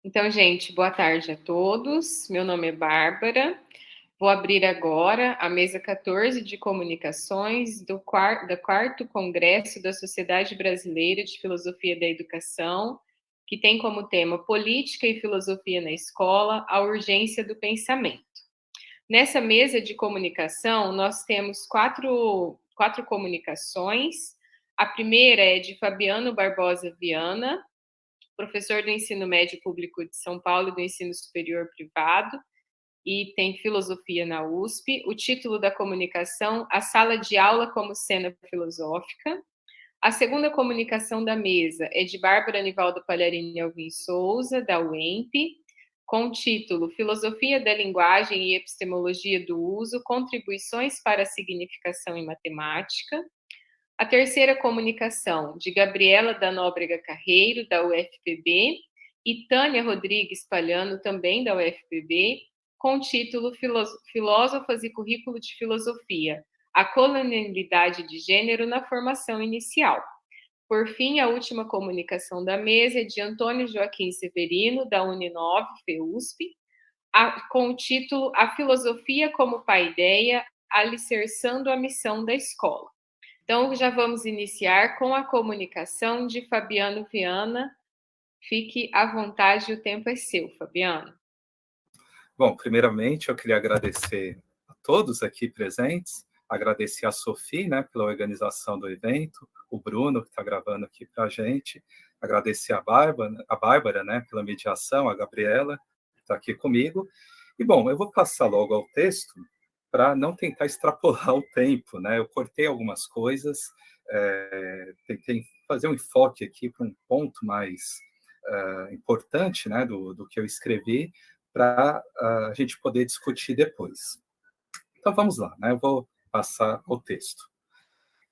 Então, gente, boa tarde a todos. Meu nome é Bárbara. Vou abrir agora a mesa 14 de comunicações do quarto Congresso da Sociedade Brasileira de Filosofia da Educação, que tem como tema Política e Filosofia na Escola, a urgência do pensamento. Nessa mesa de comunicação, nós temos quatro comunicações. A primeira é de Fabiano Barbosa Viana, professor do ensino médio público de São Paulo e do ensino superior privado, e tem filosofia na USP. O título da comunicação, A Sala de Aula como Cena Filosófica. A segunda comunicação da mesa é de Bárbara Anivaldo Palharini Alvim Souza, da UEMP, com o título Filosofia da Linguagem e Epistemologia do Uso, Contribuições para a Significação em Matemática. A terceira comunicação, de Gabriela da Nóbrega Carreiro, da UFPB, e Tânia Rodrigues Palhano, também da UFPB, com o título Filósofas e Currículo de Filosofia, a colonialidade de gênero na formação inicial. Por fim, a última comunicação da mesa é de Antônio Joaquim Severino, da Uninove, FEUSP, com o título A Filosofia como Paideia, alicerçando a missão da escola. Então, já vamos iniciar com a comunicação de Fabiano Viana. Fique à vontade, o tempo é seu, Fabiano. Bom, primeiramente, eu queria agradecer a todos aqui presentes, agradecer a Sophie, né, pela organização do evento, o Bruno, que está gravando aqui para a gente, agradecer a Bárbara, né, pela mediação, a Gabriela, que está aqui comigo. E, bom, eu vou passar logo ao texto para não tentar extrapolar o tempo, né? Eu cortei algumas coisas, tentei fazer um enfoque aqui para um ponto mais importante, né, do que eu escrevi, para a gente poder discutir depois. Então, vamos lá, né? Eu vou passar o texto.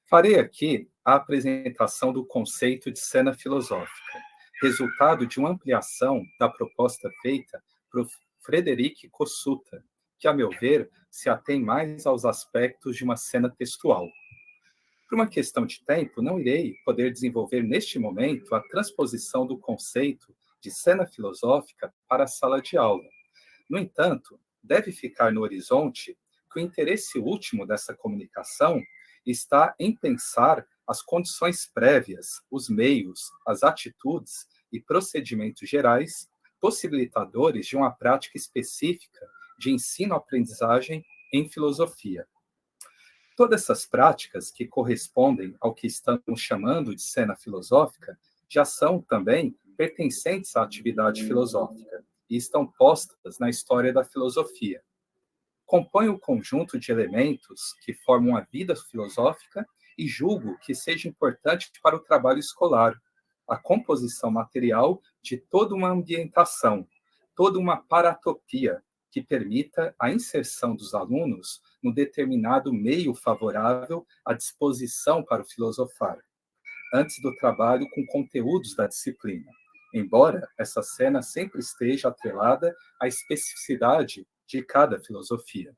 Farei aqui a apresentação do conceito de cena filosófica, resultado de uma ampliação da proposta feita por Frederic Kossuta, que, a meu ver, se atém mais aos aspectos de uma cena textual. Por uma questão de tempo, não irei poder desenvolver neste momento a transposição do conceito de cena filosófica para a sala de aula. No entanto, deve ficar no horizonte que o interesse último dessa comunicação está em pensar as condições prévias, os meios, as atitudes e procedimentos gerais possibilitadores de uma prática específica de ensino-aprendizagem em filosofia. Todas essas práticas que correspondem ao que estamos chamando de cena filosófica já são também pertencentes à atividade filosófica e estão postas na história da filosofia. Compõem o conjunto de elementos que formam a vida filosófica e julgo que seja importante para o trabalho escolar, a composição material de toda uma ambientação, toda uma paratopia que permita a inserção dos alunos no determinado meio favorável à disposição para o filosofar, antes do trabalho com conteúdos da disciplina, embora essa cena sempre esteja atrelada à especificidade de cada filosofia.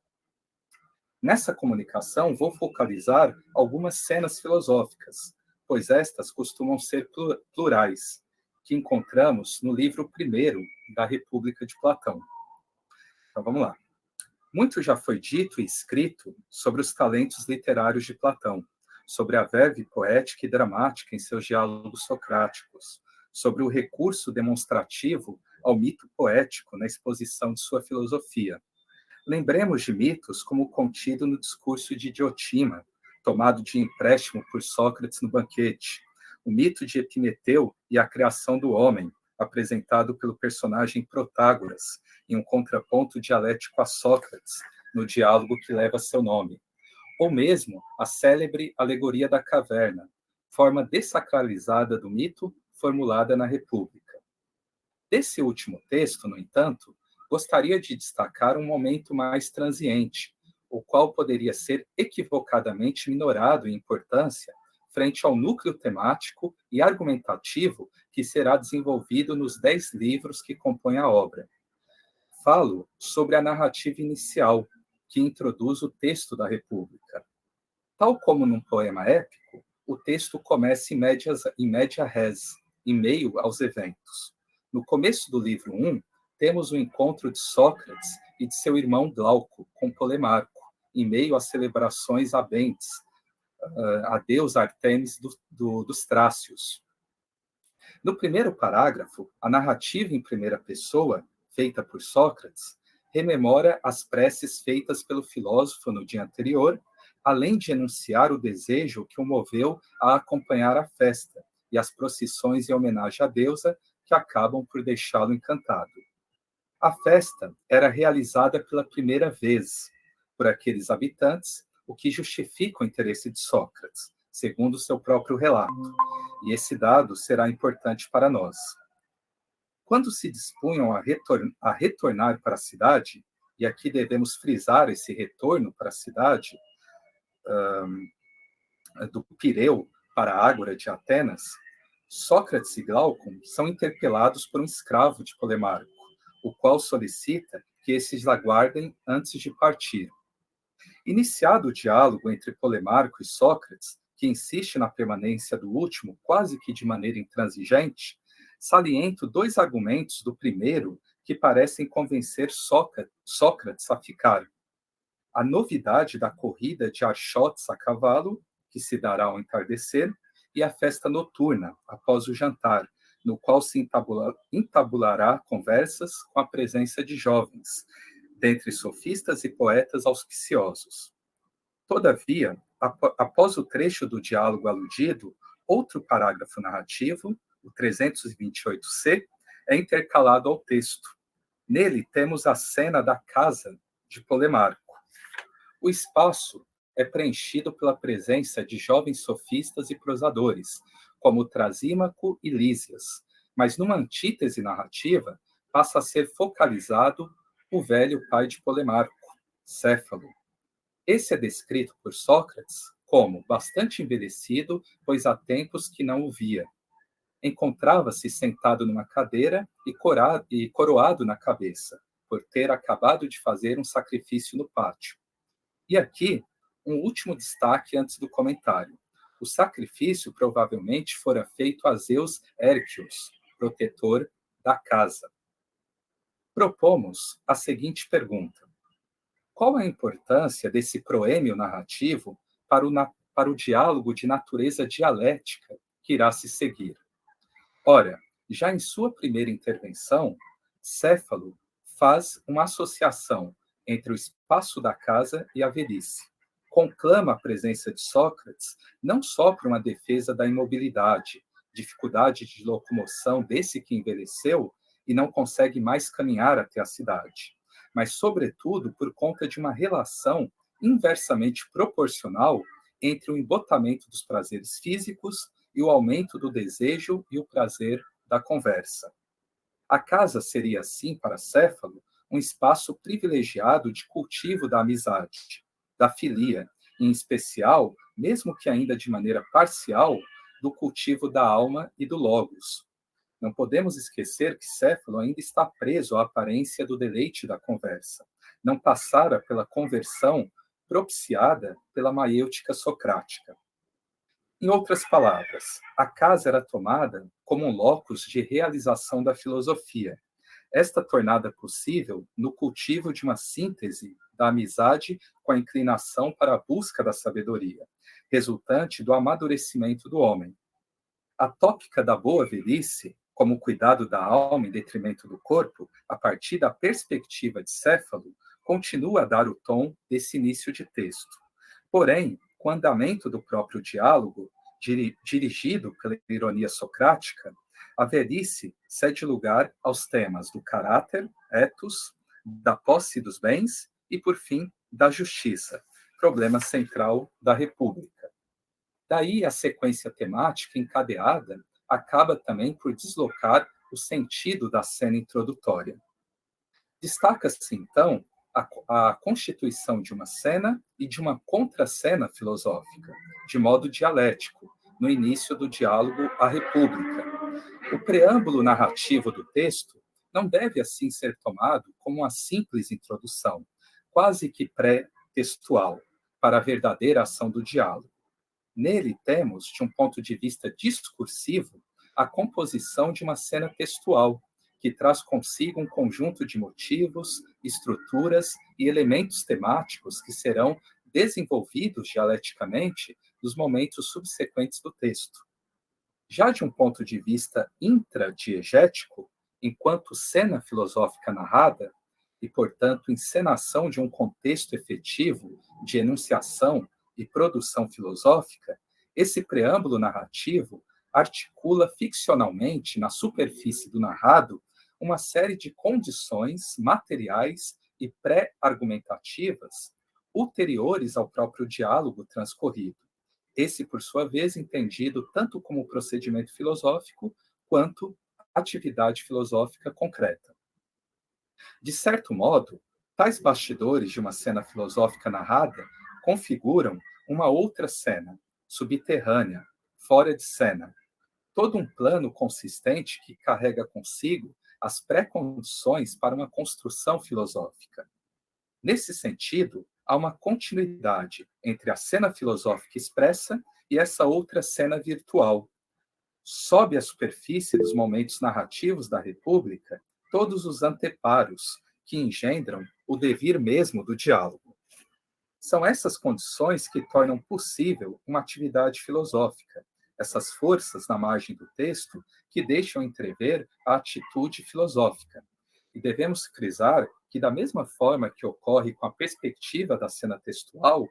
Nessa comunicação, vou focalizar algumas cenas filosóficas, pois estas costumam ser plurais, que encontramos no livro primeiro da República de Platão. Então, vamos lá. Muito já foi dito e escrito sobre os talentos literários de Platão, sobre a verve poética e dramática em seus diálogos socráticos, sobre o recurso demonstrativo ao mito poético na exposição de sua filosofia. Lembremos de mitos como o contido no discurso de Diotima, tomado de empréstimo por Sócrates no banquete, o mito de Epimeteu e a criação do homem, apresentado pelo personagem Protágoras, em um contraponto dialético a Sócrates, no diálogo que leva seu nome. Ou mesmo a célebre alegoria da caverna, forma dessacralizada do mito formulada na República. Desse último texto, no entanto, gostaria de destacar um momento mais transiente, o qual poderia ser equivocadamente minorado em importância frente ao núcleo temático e argumentativo que será desenvolvido nos 10 livros que compõem a obra. Falo sobre a narrativa inicial, que introduz o texto da República. Tal como num poema épico, o texto começa em média res, em meio aos eventos. No começo do livro 1, temos o encontro de Sócrates e de seu irmão Glauco com Polemarco, em meio às celebrações abentes, a deusa Artemis dos Trácios. No primeiro parágrafo, a narrativa em primeira pessoa, feita por Sócrates, rememora as preces feitas pelo filósofo no dia anterior, além de enunciar o desejo que o moveu a acompanhar a festa e as procissões em homenagem à deusa que acabam por deixá-lo encantado. A festa era realizada pela primeira vez por aqueles habitantes, o que justifica o interesse de Sócrates, segundo seu próprio relato, e esse dado será importante para nós. Quando se dispunham a retornar para a cidade, e aqui devemos frisar esse retorno para a cidade, do Pireu para a Ágora de Atenas, Sócrates e Glaucon são interpelados por um escravo de Polemarco, o qual solicita que esses aguardem antes de partir. Iniciado o diálogo entre Polemarco e Sócrates, que insiste na permanência do último quase que de maneira intransigente, saliento dois argumentos do primeiro que parecem convencer Sócrates a ficar. A novidade da corrida de Archotes a cavalo, que se dará ao entardecer, e a festa noturna, após o jantar, no qual se entabulará conversas com a presença de jovens, dentre sofistas e poetas auspiciosos. Todavia, após o trecho do diálogo aludido, outro parágrafo narrativo, o 328c, é intercalado ao texto. Nele temos a cena da casa de Polemarco. O espaço é preenchido pela presença de jovens sofistas e prosadores, como Trasímaco e Lísias, mas numa antítese narrativa passa a ser focalizado o velho pai de Polemarco, Céfalo. Esse é descrito por Sócrates como bastante envelhecido, pois há tempos que não o via. Encontrava-se sentado numa cadeira e coroado na cabeça, por ter acabado de fazer um sacrifício no pátio. E aqui, um último destaque antes do comentário. O sacrifício provavelmente fora feito a Zeus Hércules, protetor da casa. Propomos a seguinte pergunta: qual a importância desse proêmio narrativo para o diálogo de natureza dialética que irá se seguir? Ora, já em sua primeira intervenção, Céfalo faz uma associação entre o espaço da casa e a velhice. Conclama a presença de Sócrates não só por uma defesa da imobilidade, dificuldade de locomoção desse que envelheceu e não consegue mais caminhar até a cidade, mas, sobretudo, por conta de uma relação inversamente proporcional entre o embotamento dos prazeres físicos e o aumento do desejo e o prazer da conversa. A casa seria, assim, para Céfalo, um espaço privilegiado de cultivo da amizade, da filia, em especial, mesmo que ainda de maneira parcial, do cultivo da alma e do logos. Não podemos esquecer que Céfalo ainda está preso à aparência do deleite da conversa. Não passara pela conversão propiciada pela maêutica socrática. Em outras palavras, a casa era tomada como um locus de realização da filosofia, esta tornada possível no cultivo de uma síntese da amizade com a inclinação para a busca da sabedoria, resultante do amadurecimento do homem. A tópica da boa velhice, como o cuidado da alma em detrimento do corpo, a partir da perspectiva de Céfalo, continua a dar o tom desse início de texto. Porém, com o andamento do próprio diálogo, dirigido pela ironia socrática, a velhice cede lugar aos temas do caráter, ethos, da posse dos bens e, por fim, da justiça, problema central da República. Daí a sequência temática encadeada acaba também por deslocar o sentido da cena introdutória. Destaca-se, então, a constituição de uma cena e de uma contracena filosófica, de modo dialético, no início do diálogo à República. O preâmbulo narrativo do texto não deve, assim, ser tomado como uma simples introdução, quase que pré-textual, para a verdadeira ação do diálogo. Nele temos, de um ponto de vista discursivo, a composição de uma cena textual, que traz consigo um conjunto de motivos, estruturas e elementos temáticos que serão desenvolvidos dialeticamente nos momentos subsequentes do texto. Já de um ponto de vista intradiegético, enquanto cena filosófica narrada, e, portanto, encenação de um contexto efetivo de enunciação e produção filosófica, esse preâmbulo narrativo articula ficcionalmente, na superfície do narrado, uma série de condições materiais e pré-argumentativas ulteriores ao próprio diálogo transcorrido. Esse, por sua vez, entendido tanto como procedimento filosófico quanto atividade filosófica concreta. De certo modo, tais bastidores de uma cena filosófica narrada configuram uma outra cena, subterrânea, fora de cena, todo um plano consistente que carrega consigo as pré-condições para uma construção filosófica. Nesse sentido, há uma continuidade entre a cena filosófica expressa e essa outra cena virtual. Sob a superfície dos momentos narrativos da República, todos os anteparos que engendram o devir mesmo do diálogo. São essas condições que tornam possível uma atividade filosófica, essas forças na margem do texto que deixam entrever a atitude filosófica. E devemos frisar que, da mesma forma que ocorre com a perspectiva da cena textual,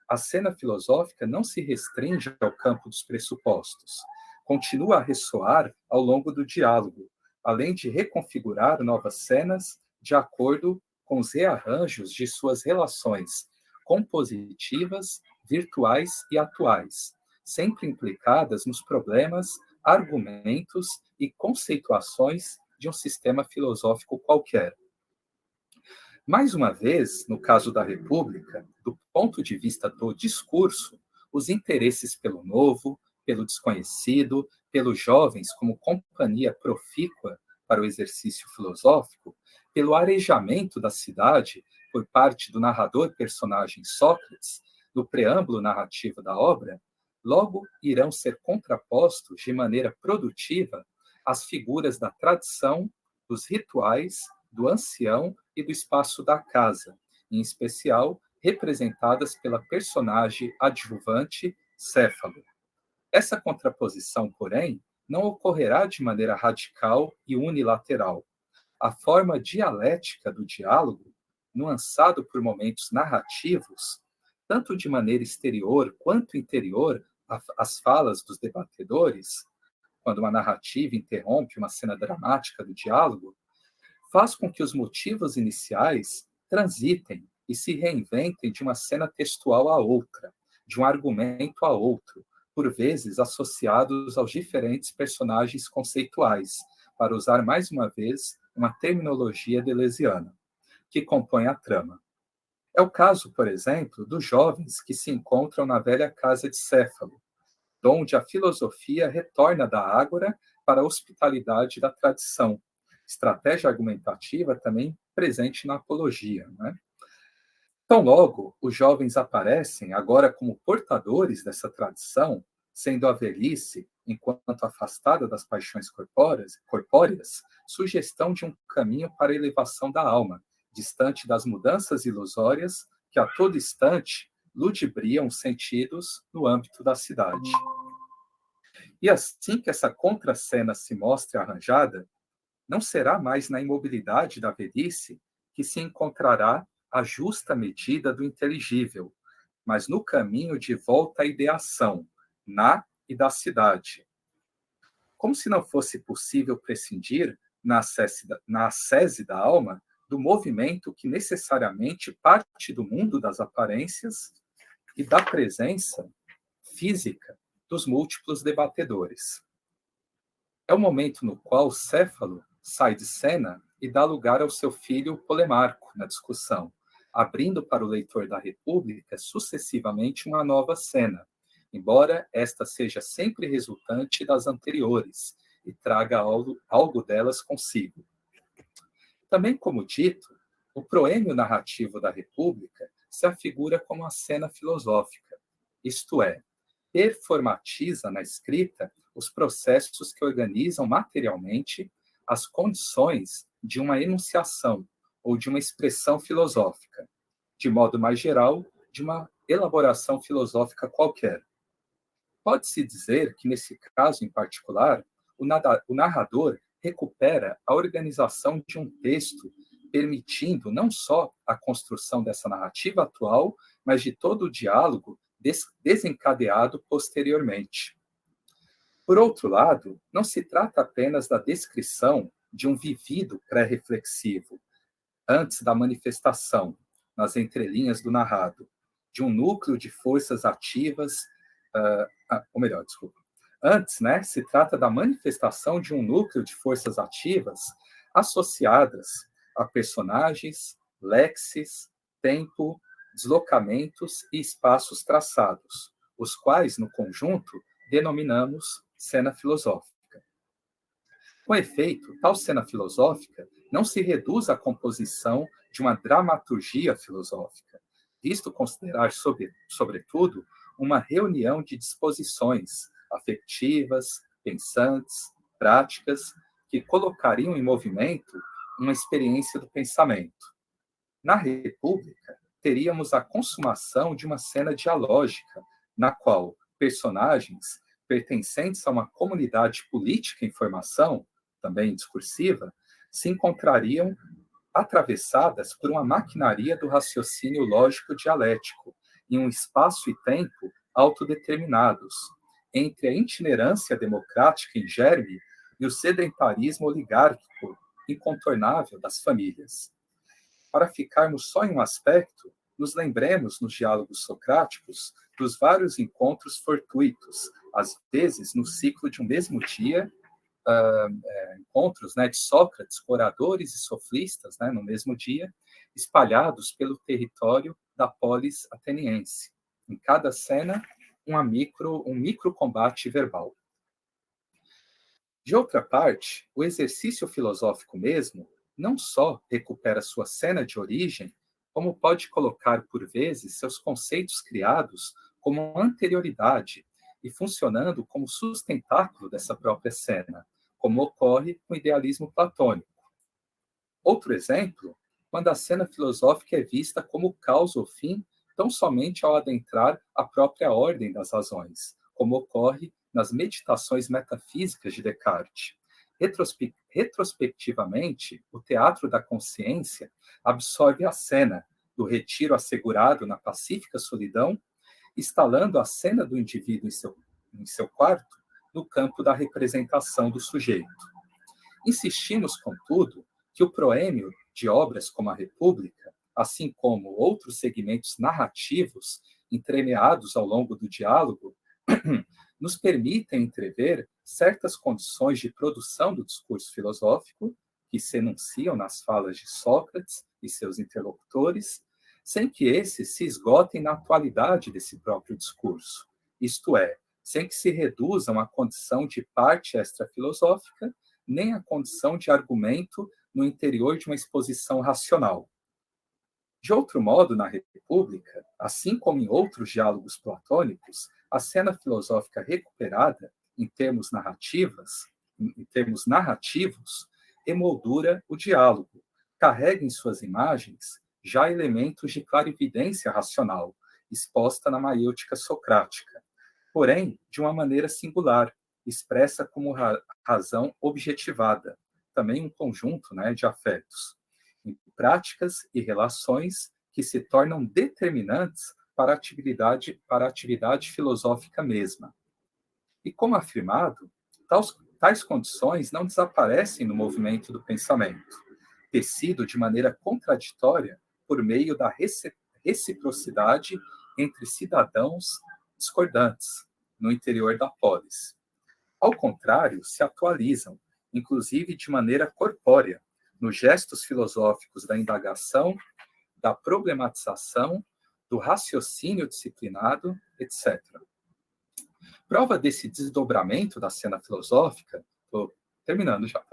a cena filosófica não se restringe ao campo dos pressupostos, continua a ressoar ao longo do diálogo, além de reconfigurar novas cenas de acordo com os rearranjos de suas relações compositivas, virtuais e atuais, sempre implicadas nos problemas, argumentos e conceituações de um sistema filosófico qualquer. Mais uma vez, no caso da República, do ponto de vista do discurso, os interesses pelo novo, pelo desconhecido, pelos jovens como companhia profícua para o exercício filosófico, pelo arejamento da cidade por parte do narrador personagem Sócrates, no preâmbulo narrativo da obra, logo irão ser contrapostos de maneira produtiva às figuras da tradição, dos rituais, do ancião e do espaço da casa, em especial representadas pela personagem adjuvante Céfalo. Essa contraposição, porém, não ocorrerá de maneira radical e unilateral. A forma dialética do diálogo, nuançado por momentos narrativos, tanto de maneira exterior quanto interior às falas dos debatedores, quando uma narrativa interrompe uma cena dramática do diálogo, faz com que os motivos iniciais transitem e se reinventem de uma cena textual a outra, de um argumento a outro, por vezes associados aos diferentes personagens conceituais, para usar mais uma vez uma terminologia deleuziana, que compõe a trama. É o caso, por exemplo, dos jovens que se encontram na velha casa de Céfalo, onde a filosofia retorna da ágora para a hospitalidade da tradição, estratégia argumentativa também presente na apologia, né? Tão logo, os jovens aparecem agora como portadores dessa tradição, sendo a velhice, enquanto afastada das paixões corpóreas, sugestão de um caminho para a elevação da alma, distante das mudanças ilusórias que a todo instante ludibriam os sentidos no âmbito da cidade. E assim que essa contracena se mostre arranjada, não será mais na imobilidade da velhice que se encontrará a justa medida do inteligível, mas no caminho de volta à ideação, na e da cidade. Como se não fosse possível prescindir, na ascese da alma, do movimento que necessariamente parte do mundo das aparências e da presença física dos múltiplos debatedores. É o momento no qual Céfalo sai de cena e dá lugar ao seu filho Polemarco na discussão, abrindo para o leitor da República sucessivamente uma nova cena, embora esta seja sempre resultante das anteriores e traga algo delas consigo. Também, como dito, o proêmio narrativo da República se afigura como a cena filosófica, isto é, performatiza na escrita os processos que organizam materialmente as condições de uma enunciação ou de uma expressão filosófica, de modo mais geral, de uma elaboração filosófica qualquer. Pode-se dizer que, nesse caso em particular, o narrador recupera a organização de um texto, permitindo não só a construção dessa narrativa atual, mas de todo o diálogo desencadeado posteriormente. Por outro lado, não se trata apenas da descrição de um vivido pré-reflexivo, antes da manifestação, nas entrelinhas do narrado, de um núcleo de forças ativas, ou melhor, desculpa. Antes, se trata da manifestação de um núcleo de forças ativas associadas a personagens, lexes, tempo, deslocamentos e espaços traçados, os quais, no conjunto, denominamos cena filosófica. Com efeito, tal cena filosófica não se reduz à composição de uma dramaturgia filosófica, visto considerar, sobretudo, uma reunião de disposições afetivas, pensantes, práticas, que colocariam em movimento uma experiência do pensamento. Na República, teríamos a consumação de uma cena dialógica, na qual personagens pertencentes a uma comunidade política em formação, também discursiva, se encontrariam atravessadas por uma maquinaria do raciocínio lógico dialético, em um espaço e tempo autodeterminados, entre a itinerância democrática em germe e o sedentarismo oligárquico incontornável das famílias. Para ficarmos só em um aspecto, nos lembremos nos diálogos socráticos dos vários encontros fortuitos, às vezes no ciclo de um mesmo dia, encontros de Sócrates, oradores e sofistas, no mesmo dia, espalhados pelo território da polis ateniense. Em cada cena, um micro combate verbal. De outra parte, o exercício filosófico mesmo não só recupera sua cena de origem, como pode colocar, por vezes, seus conceitos criados como anterioridade e funcionando como sustentáculo dessa própria cena, como ocorre com o idealismo platônico. Outro exemplo, quando a cena filosófica é vista como causa ou fim, tão somente ao adentrar a própria ordem das razões, como ocorre nas meditações metafísicas de Descartes. Retrospectivamente, o teatro da consciência absorve a cena do retiro assegurado na pacífica solidão, instalando a cena do indivíduo em seu quarto no campo da representação do sujeito. Insistimos, contudo, que o proêmio de obras como a República, assim como outros segmentos narrativos entremeados ao longo do diálogo, nos permitem entrever certas condições de produção do discurso filosófico que se enunciam nas falas de Sócrates e seus interlocutores, sem que esses se esgotem na atualidade desse próprio discurso, isto é, sem que se reduzam à condição de parte extrafilosófica, nem à condição de argumento no interior de uma exposição racional. De outro modo, na República, assim como em outros diálogos platônicos, a cena filosófica recuperada, em termos narrativos, emoldura o diálogo, carrega em suas imagens já elementos de clarividência racional, exposta na maiêutica socrática, porém de uma maneira singular, expressa como razão objetivada, também um conjunto de afetos, em práticas e relações que se tornam determinantes para a atividade filosófica mesma. E como afirmado, tais condições não desaparecem no movimento do pensamento, tecido de maneira contraditória por meio da reciprocidade entre cidadãos discordantes no interior da polis. Ao contrário, se atualizam, inclusive de maneira corpórea, nos gestos filosóficos da indagação, da problematização, do raciocínio disciplinado, etc. Prova desse desdobramento da cena filosófica, estou terminando já,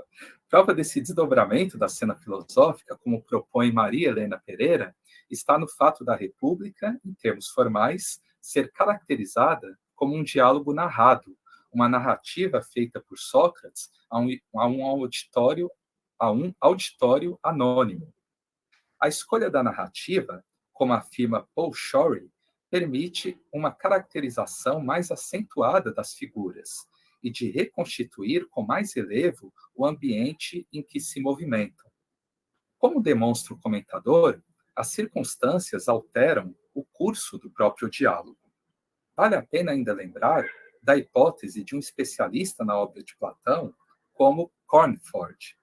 prova desse desdobramento da cena filosófica, como propõe Maria Helena Pereira, está no fato da República, em termos formais, ser caracterizada como um diálogo narrado, uma narrativa feita por Sócrates a um auditório anônimo. A escolha da narrativa, como afirma Paul Shorey, permite uma caracterização mais acentuada das figuras e de reconstituir com mais relevo o ambiente em que se movimentam. Como demonstra o comentador, as circunstâncias alteram o curso do próprio diálogo. Vale a pena ainda lembrar da hipótese de um especialista na obra de Platão, como Cornford.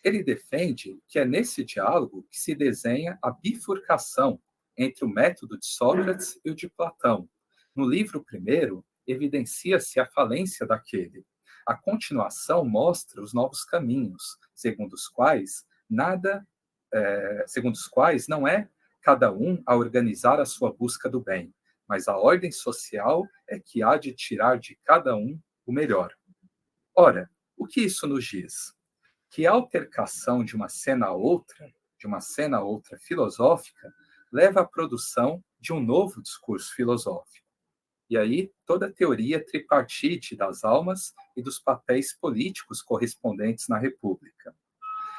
Ele defende que é nesse diálogo que se desenha a bifurcação entre o método de Sócrates e o de Platão. No livro primeiro, evidencia-se a falência daquele. A continuação mostra os novos caminhos, segundo os quais não é cada um a organizar a sua busca do bem, mas a ordem social é que há de tirar de cada um o melhor. Ora, o que isso nos diz? Que a altercação de uma cena a outra filosófica, leva à produção de um novo discurso filosófico. E aí, toda a teoria tripartite das almas e dos papéis políticos correspondentes na República.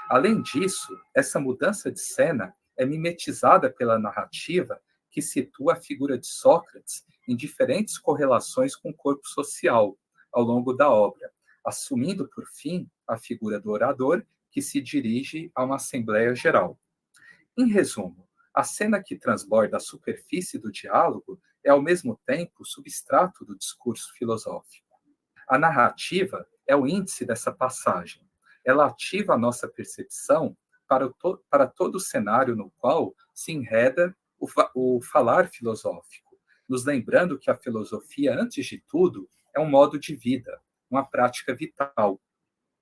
Além disso, essa mudança de cena é mimetizada pela narrativa que situa a figura de Sócrates em diferentes correlações com o corpo social ao longo da obra, assumindo, por fim, a figura do orador que se dirige a uma Assembleia Geral. Em resumo, a cena que transborda a superfície do diálogo é, ao mesmo tempo, o substrato do discurso filosófico. A narrativa é o índice dessa passagem. Ela ativa a nossa percepção para todo o cenário no qual se enreda o falar filosófico, nos lembrando que a filosofia, antes de tudo, é um modo de vida, uma prática vital.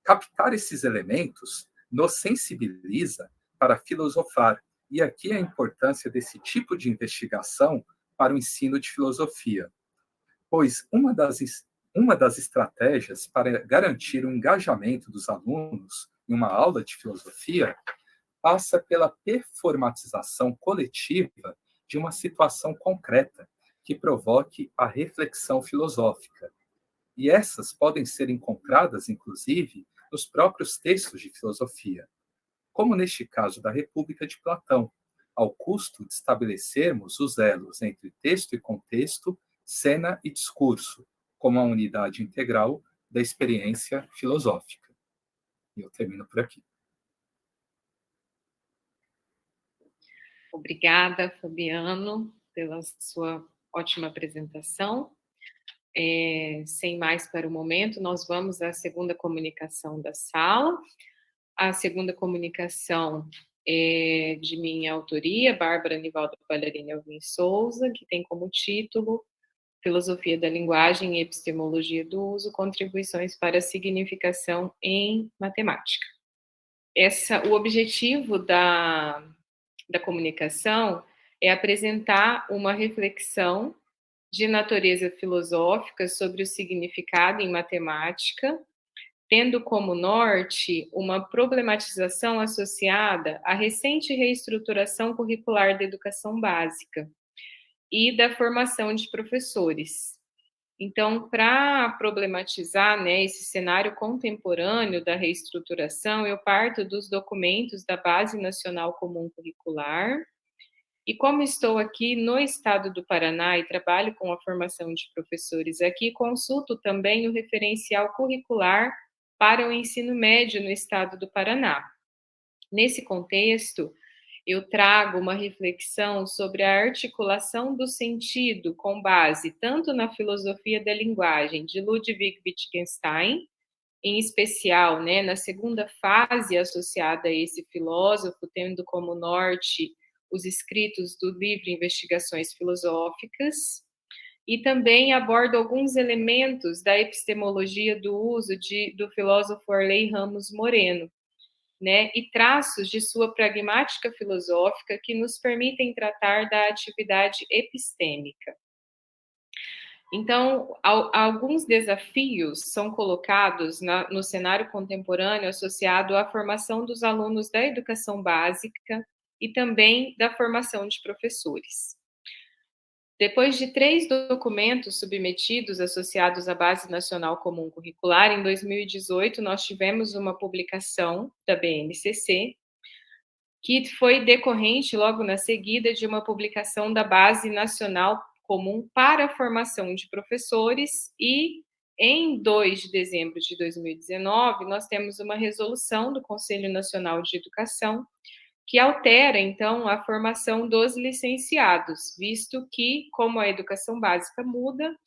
Captar esses elementos nos sensibiliza para filosofar, e aqui a importância desse tipo de investigação para o ensino de filosofia, pois uma das estratégias para garantir o engajamento dos alunos em uma aula de filosofia passa pela performatização coletiva de uma situação concreta que provoque a reflexão filosófica. E essas podem ser encontradas, inclusive, nos próprios textos de filosofia, como neste caso da República de Platão, ao custo de estabelecermos os elos entre texto e contexto, cena e discurso, como a unidade integral da experiência filosófica. E eu termino por aqui. Obrigada, Fabiano, pela sua ótima apresentação. Sem mais para o momento, nós vamos à segunda comunicação da sala. A segunda comunicação é de minha autoria, Bárbara Nivaldo Palharini Alvim Souza, que tem como título Filosofia da Linguagem e Epistemologia do Uso, Contribuições para a Significação em Matemática. O objetivo da comunicação é apresentar uma reflexão de natureza filosófica sobre o significado em matemática, tendo como norte uma problematização associada à recente reestruturação curricular da educação básica e da formação de professores. Então, para problematizar, né, esse cenário contemporâneo da reestruturação, eu parto dos documentos da Base Nacional Comum Curricular. E como estou aqui no estado do Paraná e trabalho com a formação de professores aqui, consulto também o referencial curricular para o ensino médio no estado do Paraná. Nesse contexto, eu trago uma reflexão sobre a articulação do sentido com base tanto na filosofia da linguagem de Ludwig Wittgenstein, em especial, né, na segunda fase associada a esse filósofo, tendo como norte os escritos do livro Investigações Filosóficas, e também abordo alguns elementos da epistemologia do uso do filósofo Arley Ramos Moreno, né, e traços de sua pragmática filosófica que nos permitem tratar da atividade epistêmica. Então, alguns desafios são colocados no cenário contemporâneo associado à formação dos alunos da educação básica e também da formação de professores. Depois de 3 documentos submetidos associados à Base Nacional Comum Curricular, em 2018 nós tivemos uma publicação da BNCC, que foi decorrente logo na seguida de uma publicação da Base Nacional Comum para a Formação de Professores e em 2 de dezembro de 2019 nós temos uma resolução do Conselho Nacional de Educação que altera, então, a formação dos licenciados, visto que, como a educação básica muda,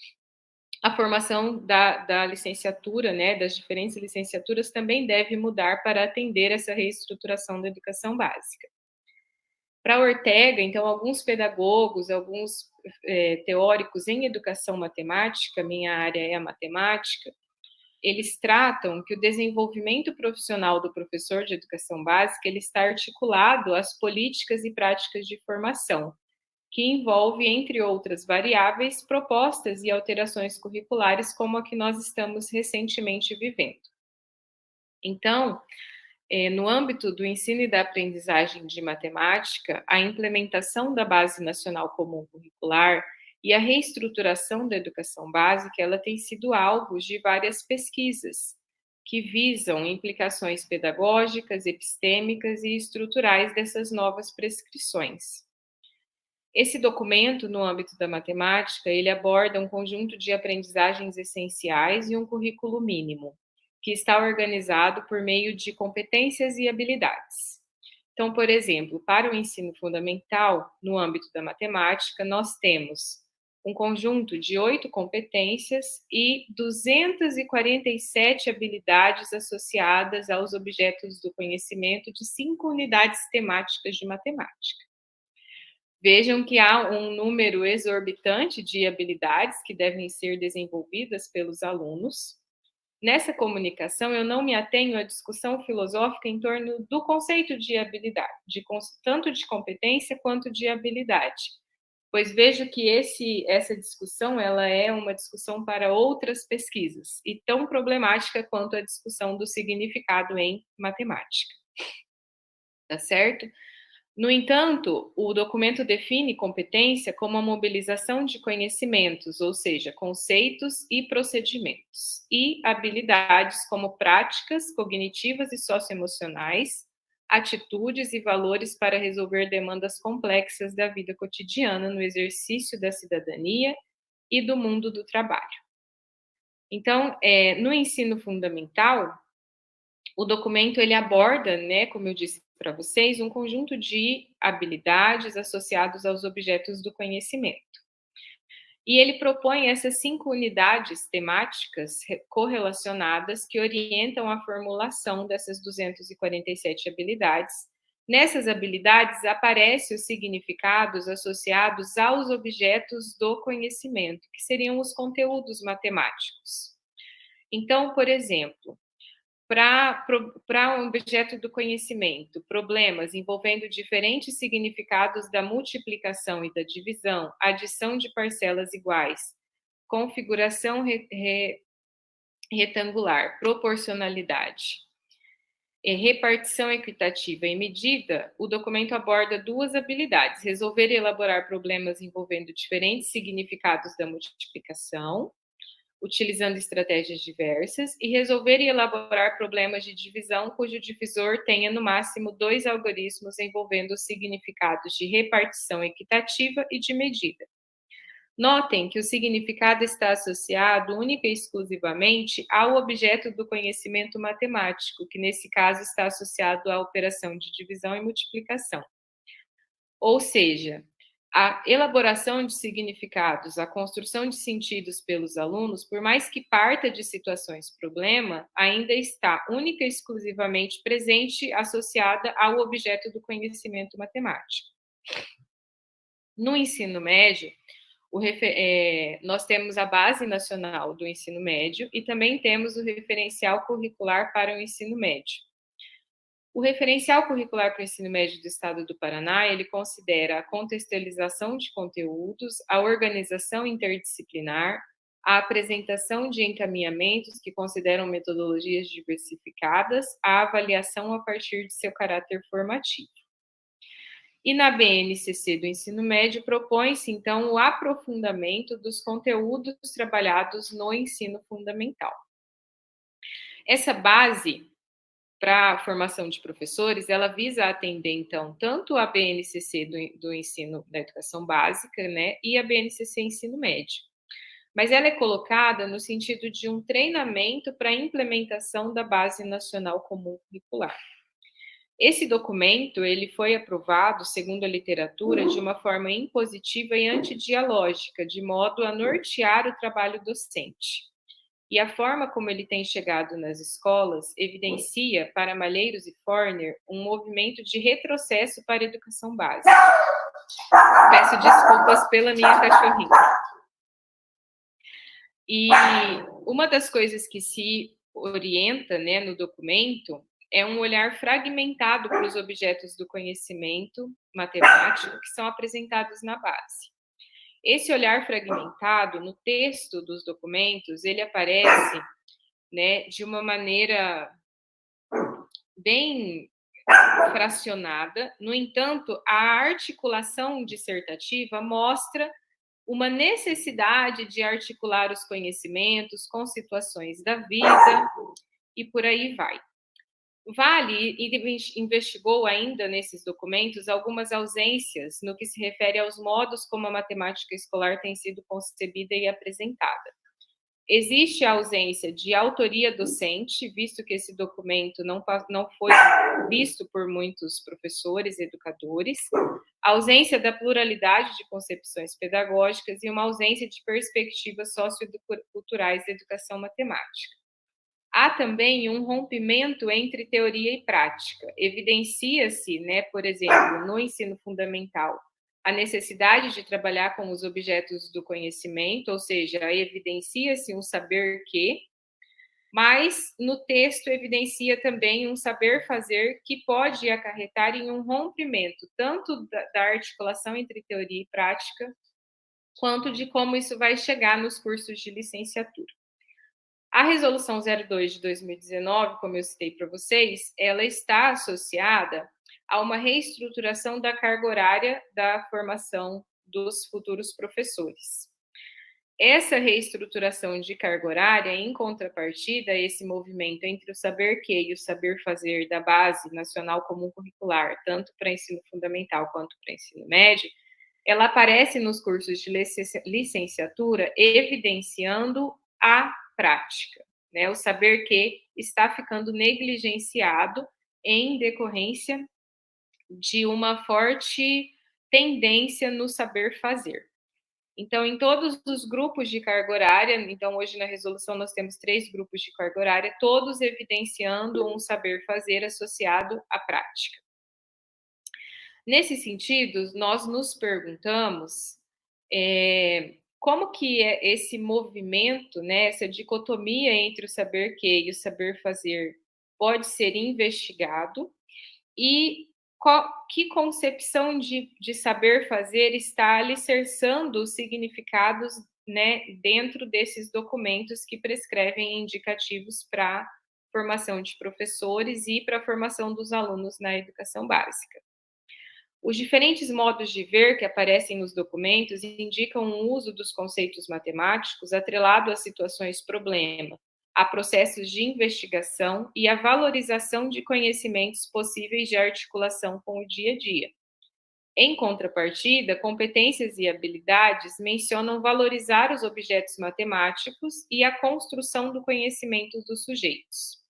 a formação da licenciatura, né, das diferentes licenciaturas, também deve mudar para atender essa reestruturação da educação básica. Para Ortega, então, alguns pedagogos, alguns teóricos em educação matemática, minha área é a matemática, eles tratam que o desenvolvimento profissional do professor de educação básica ele está articulado às políticas e práticas de formação, que envolve, entre outras variáveis, propostas e alterações curriculares como a que nós estamos recentemente vivendo. Então, no âmbito do ensino e da aprendizagem de matemática, a implementação da Base Nacional Comum Curricular e a reestruturação da educação básica, ela tem sido alvo de várias pesquisas que visam implicações pedagógicas, epistêmicas e estruturais dessas novas prescrições. Esse documento, no âmbito da matemática, ele aborda um conjunto de aprendizagens essenciais e um currículo mínimo, que está organizado por meio de competências e habilidades. Então, por exemplo, para o ensino fundamental, no âmbito da matemática, nós temos um conjunto de 8 competências e 247 habilidades associadas aos objetos do conhecimento de 5 unidades temáticas de matemática. Vejam que há um número exorbitante de habilidades que devem ser desenvolvidas pelos alunos. Nessa comunicação, eu não me atenho à discussão filosófica em torno do conceito de habilidade, tanto de competência quanto de habilidade, pois vejo que essa discussão ela é uma discussão para outras pesquisas e tão problemática quanto a discussão do significado em matemática. Tá certo? No entanto, o documento define competência como a mobilização de conhecimentos, ou seja, conceitos e procedimentos, e habilidades como práticas cognitivas e socioemocionais, atitudes e valores para resolver demandas complexas da vida cotidiana no exercício da cidadania e do mundo do trabalho. Então, no ensino fundamental, o documento ele aborda, né, como eu disse para vocês, um conjunto de habilidades associados aos objetos do conhecimento. E ele propõe essas 5 unidades temáticas correlacionadas que orientam a formulação dessas 247 habilidades. Nessas habilidades aparecem os significados associados aos objetos do conhecimento, que seriam os conteúdos matemáticos. Então, por exemplo, para um objeto do conhecimento, problemas envolvendo diferentes significados da multiplicação e da divisão, adição de parcelas iguais, configuração retangular, proporcionalidade, repartição equitativa e medida, o documento aborda 2 habilidades: resolver e elaborar problemas envolvendo diferentes significados da multiplicação, utilizando estratégias diversas, e resolver e elaborar problemas de divisão cujo divisor tenha no máximo 2 algoritmos envolvendo os significados de repartição equitativa e de medida. Notem que o significado está associado única e exclusivamente ao objeto do conhecimento matemático, que nesse caso está associado à operação de divisão e multiplicação. Ou seja, a elaboração de significados, a construção de sentidos pelos alunos, por mais que parta de situações problema, ainda está única e exclusivamente presente, associada ao objeto do conhecimento matemático. No ensino médio, nós temos a Base Nacional do Ensino Médio e também temos o Referencial Curricular para o Ensino Médio. O referencial curricular para o ensino médio do Estado do Paraná, ele considera a contextualização de conteúdos, a organização interdisciplinar, a apresentação de encaminhamentos que consideram metodologias diversificadas, a avaliação a partir de seu caráter formativo. E na BNCC do ensino médio propõe-se, então, o aprofundamento dos conteúdos trabalhados no ensino fundamental. Essa base para a formação de professores, ela visa atender, então, tanto a BNCC do ensino da educação básica, né, e a BNCC ensino médio. Mas ela é colocada no sentido de um treinamento para a implementação da Base Nacional Comum Curricular. Esse documento, ele foi aprovado, segundo a literatura, de uma forma impositiva e antidialógica, de modo a nortear o trabalho docente. E a forma como ele tem chegado nas escolas evidencia, para Malheiros e Forner, um movimento de retrocesso para a educação básica. Peço desculpas pela minha cachorrinha. E uma das coisas que se orienta, né, no documento é um olhar fragmentado para os objetos do conhecimento matemático que são apresentados na base. Esse olhar fragmentado, no texto dos documentos, ele aparece, né, de uma maneira bem fracionada. No entanto, a articulação dissertativa mostra uma necessidade de articular os conhecimentos com situações da vida e por aí vai. Vale investigou ainda nesses documentos algumas ausências no que se refere aos modos como a matemática escolar tem sido concebida e apresentada. Existe a ausência de autoria docente, visto que esse documento não foi visto por muitos professores e educadores, a ausência da pluralidade de concepções pedagógicas e uma ausência de perspectivas socioculturais da educação matemática. Há também um rompimento entre teoria e prática. Evidencia-se, né, por exemplo, no ensino fundamental, a necessidade de trabalhar com os objetos do conhecimento, ou seja, evidencia-se um saber que, mas no texto evidencia também um saber fazer que pode acarretar em um rompimento, tanto da articulação entre teoria e prática, quanto de como isso vai chegar nos cursos de licenciatura. A Resolução 02 de 2019, como eu citei para vocês, ela está associada a uma reestruturação da carga horária da formação dos futuros professores. Essa reestruturação de carga horária, em contrapartida a esse movimento entre o saber que e o saber fazer da Base Nacional Comum Curricular, tanto para ensino fundamental quanto para ensino médio, ela aparece nos cursos de licenciatura evidenciando a prática, né? O saber que está ficando negligenciado em decorrência de uma forte tendência no saber fazer. Então, em todos os grupos de carga horária, então hoje na resolução nós temos 3 grupos de carga horária, todos evidenciando um saber fazer associado à prática. Nesse sentido, nós nos perguntamos como que é esse movimento, né, essa dicotomia entre o saber que e o saber fazer pode ser investigado e que concepção de saber fazer está alicerçando os significados, né, dentro desses documentos que prescrevem indicativos para a formação de professores e para a formação dos alunos na educação básica. Os diferentes modos de ver que aparecem nos documentos indicam o uso dos conceitos matemáticos atrelado a situações problema, a processos de investigação e a valorização de conhecimentos possíveis de articulação com o dia a dia. Em contrapartida, competências e habilidades mencionam valorizar os objetos matemáticos e a construção do conhecimento dos sujeitos.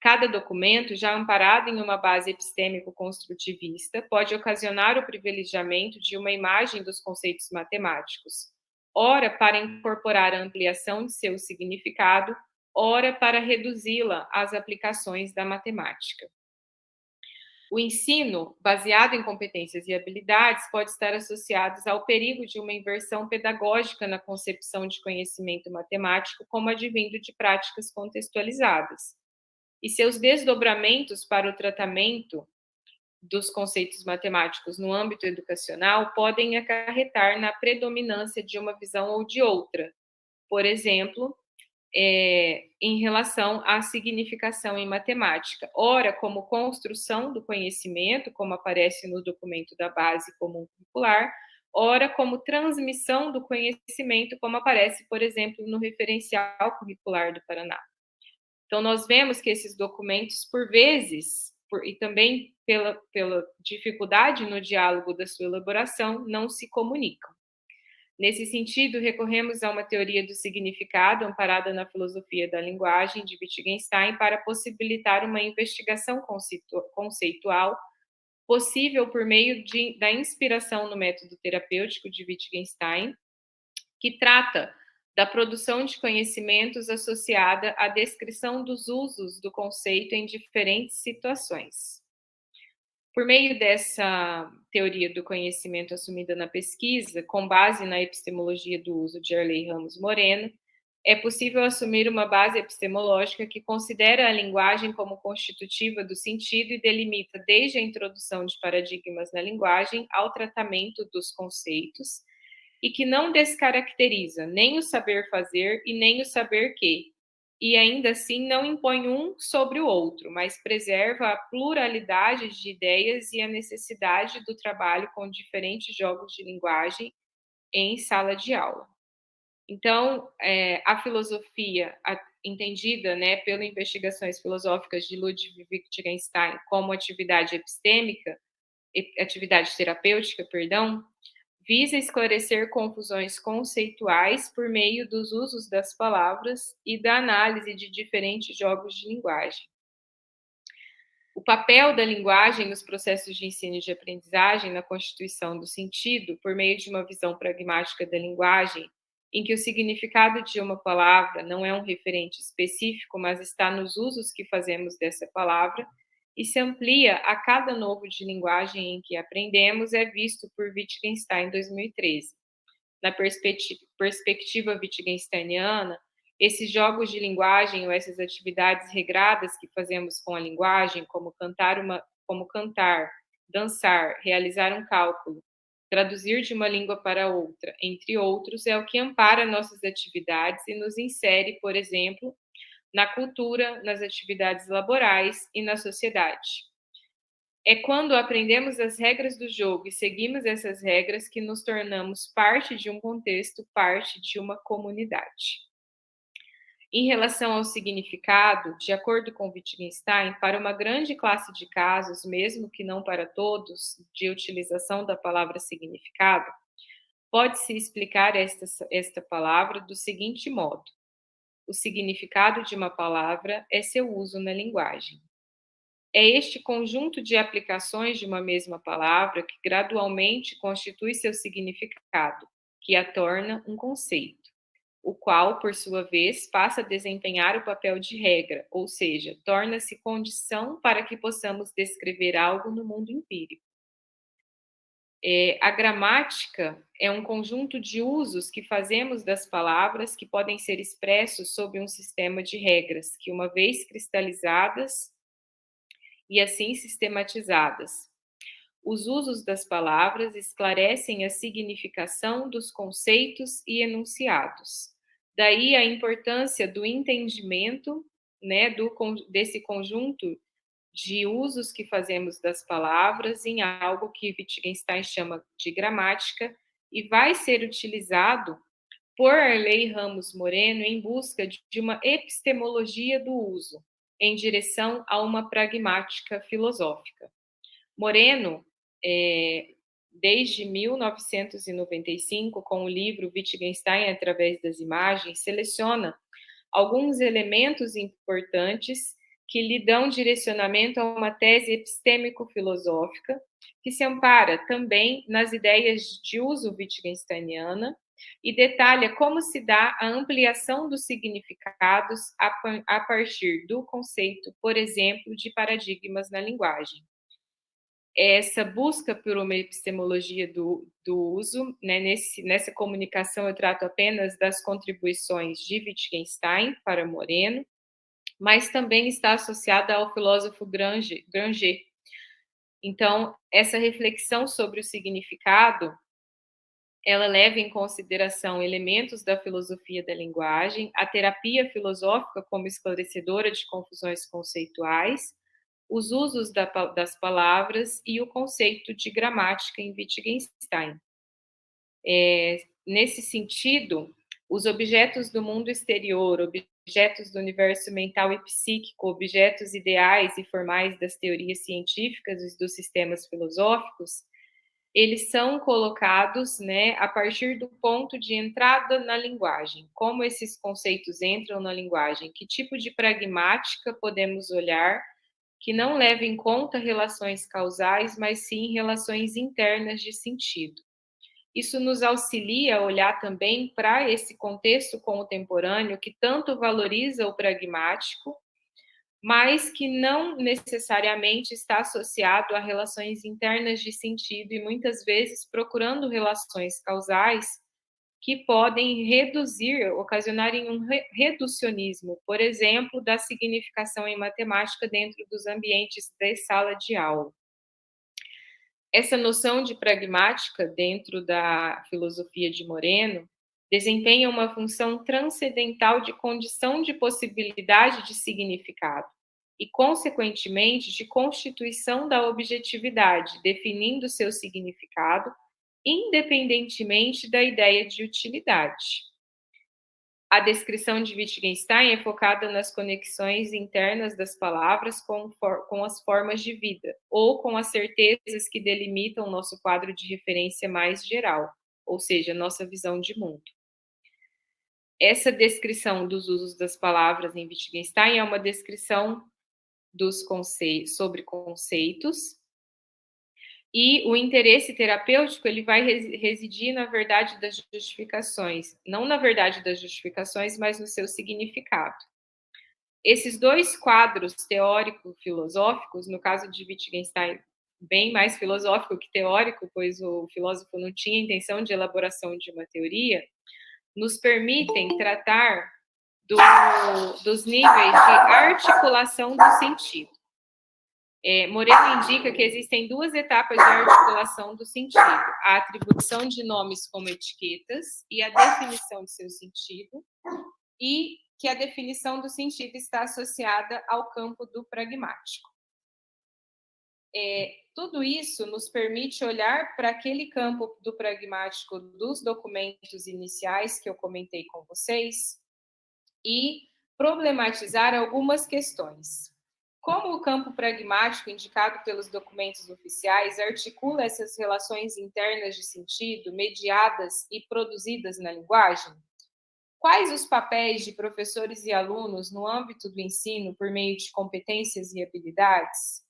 Cada documento, já amparado em uma base epistêmico-construtivista, pode ocasionar o privilegiamento de uma imagem dos conceitos matemáticos, ora para incorporar a ampliação de seu significado, ora para reduzi-la às aplicações da matemática. O ensino, baseado em competências e habilidades, pode estar associado ao perigo de uma inversão pedagógica na concepção de conhecimento matemático como advindo de práticas contextualizadas. E seus desdobramentos para o tratamento dos conceitos matemáticos no âmbito educacional podem acarretar na predominância de uma visão ou de outra. Por exemplo, em relação à significação em matemática, ora como construção do conhecimento, como aparece no documento da Base Comum Curricular, ora como transmissão do conhecimento, como aparece, por exemplo, no Referencial Curricular do Paraná. Então, nós vemos que esses documentos, por vezes, e também pela dificuldade no diálogo da sua elaboração, não se comunicam. Nesse sentido, recorremos a uma teoria do significado amparada na filosofia da linguagem de Wittgenstein para possibilitar uma investigação conceitual possível por meio da inspiração no método terapêutico de Wittgenstein, que trata da produção de conhecimentos associada à descrição dos usos do conceito em diferentes situações. Por meio dessa teoria do conhecimento assumida na pesquisa, com base na epistemologia do uso de Arley Ramos Moreno, é possível assumir uma base epistemológica que considera a linguagem como constitutiva do sentido e delimita desde a introdução de paradigmas na linguagem ao tratamento dos conceitos, e que não descaracteriza nem o saber fazer e nem o saber que, e ainda assim não impõe um sobre o outro, mas preserva a pluralidade de ideias e a necessidade do trabalho com diferentes jogos de linguagem em sala de aula. Então, a filosofia, entendida, né, pelas investigações filosóficas de Ludwig Wittgenstein como atividade terapêutica, visa esclarecer confusões conceituais por meio dos usos das palavras e da análise de diferentes jogos de linguagem. O papel da linguagem nos processos de ensino e de aprendizagem na constituição do sentido, por meio de uma visão pragmática da linguagem, em que o significado de uma palavra não é um referente específico, mas está nos usos que fazemos dessa palavra, e se amplia a cada novo de linguagem em que aprendemos, é visto por Wittgenstein em 2013. Na perspectiva wittgensteiniana, esses jogos de linguagem ou essas atividades regradas que fazemos com a linguagem, como cantar, dançar, realizar um cálculo, traduzir de uma língua para outra, entre outros, é o que ampara nossas atividades e nos insere, por exemplo, na cultura, nas atividades laborais e na sociedade. É quando aprendemos as regras do jogo e seguimos essas regras que nos tornamos parte de um contexto, parte de uma comunidade. Em relação ao significado, de acordo com Wittgenstein, para uma grande classe de casos, mesmo que não para todos, de utilização da palavra significado, pode-se explicar esta palavra do seguinte modo: o significado de uma palavra é seu uso na linguagem. É este conjunto de aplicações de uma mesma palavra que gradualmente constitui seu significado, que a torna um conceito, o qual, por sua vez, passa a desempenhar o papel de regra, ou seja, torna-se condição para que possamos descrever algo no mundo empírico. A gramática é um conjunto de usos que fazemos das palavras que podem ser expressos sob um sistema de regras que, uma vez cristalizadas e assim sistematizadas, os usos das palavras esclarecem a significação dos conceitos e enunciados. Daí a importância do entendimento, né, desse conjunto de usos que fazemos das palavras em algo que Wittgenstein chama de gramática e vai ser utilizado por Arley Ramos Moreno em busca de uma epistemologia do uso, em direção a uma pragmática filosófica. Moreno, desde 1995, com o livro Wittgenstein através das imagens, seleciona alguns elementos importantes que lhe dão direcionamento a uma tese epistêmico-filosófica, que se ampara também nas ideias de uso wittgensteiniana e detalha como se dá a ampliação dos significados a partir do conceito, por exemplo, de paradigmas na linguagem. Essa busca por uma epistemologia do uso, né, nessa comunicação eu trato apenas das contribuições de Wittgenstein para Moreno, mas também está associada ao filósofo Granger. Então, essa reflexão sobre o significado Ela leva em consideração elementos da filosofia da linguagem, a terapia filosófica como esclarecedora de confusões conceituais, os usos das palavras e o conceito de gramática em Wittgenstein. Nesse sentido, os objetos do mundo exterior, objetos do universo mental e psíquico, objetos ideais e formais das teorias científicas e dos sistemas filosóficos, eles são colocados, né, a partir do ponto de entrada na linguagem. Como esses conceitos entram na linguagem? Que tipo de pragmática podemos olhar que não leva em conta relações causais, mas sim relações internas de sentido? Isso nos auxilia a olhar também para esse contexto contemporâneo que tanto valoriza o pragmático, mas que não necessariamente está associado a relações internas de sentido e muitas vezes procurando relações causais que podem reduzir, ocasionarem um reducionismo, por exemplo, da significação em matemática dentro dos ambientes de sala de aula. Essa noção de pragmática dentro da filosofia de Moreno desempenha uma função transcendental de condição de possibilidade de significado e, consequentemente, de constituição da objetividade, definindo seu significado, independentemente da ideia de utilidade. A descrição de Wittgenstein é focada nas conexões internas das palavras com as formas de vida, ou com as certezas que delimitam nosso quadro de referência mais geral, ou seja, nossa visão de mundo. Essa descrição dos usos das palavras em Wittgenstein é uma descrição dos conceitos, sobre conceitos, e o interesse terapêutico ele vai residir na verdade das justificações, não na verdade das justificações, mas no seu significado. Esses dois quadros teórico-filosóficos, no caso de Wittgenstein, bem mais filosófico que teórico, pois o filósofo não tinha intenção de elaboração de uma teoria, nos permitem tratar dos níveis de articulação do sentido. Moreno indica que existem duas etapas de articulação do sentido: a atribuição de nomes como etiquetas e a definição de seu sentido, e que a definição do sentido está associada ao campo do pragmático. Tudo isso nos permite olhar para aquele campo do pragmático dos documentos iniciais que eu comentei com vocês e problematizar algumas questões. Como o campo pragmático indicado pelos documentos oficiais articula essas relações internas de sentido mediadas e produzidas na linguagem? Quais os papéis de professores e alunos no âmbito do ensino por meio de competências e habilidades?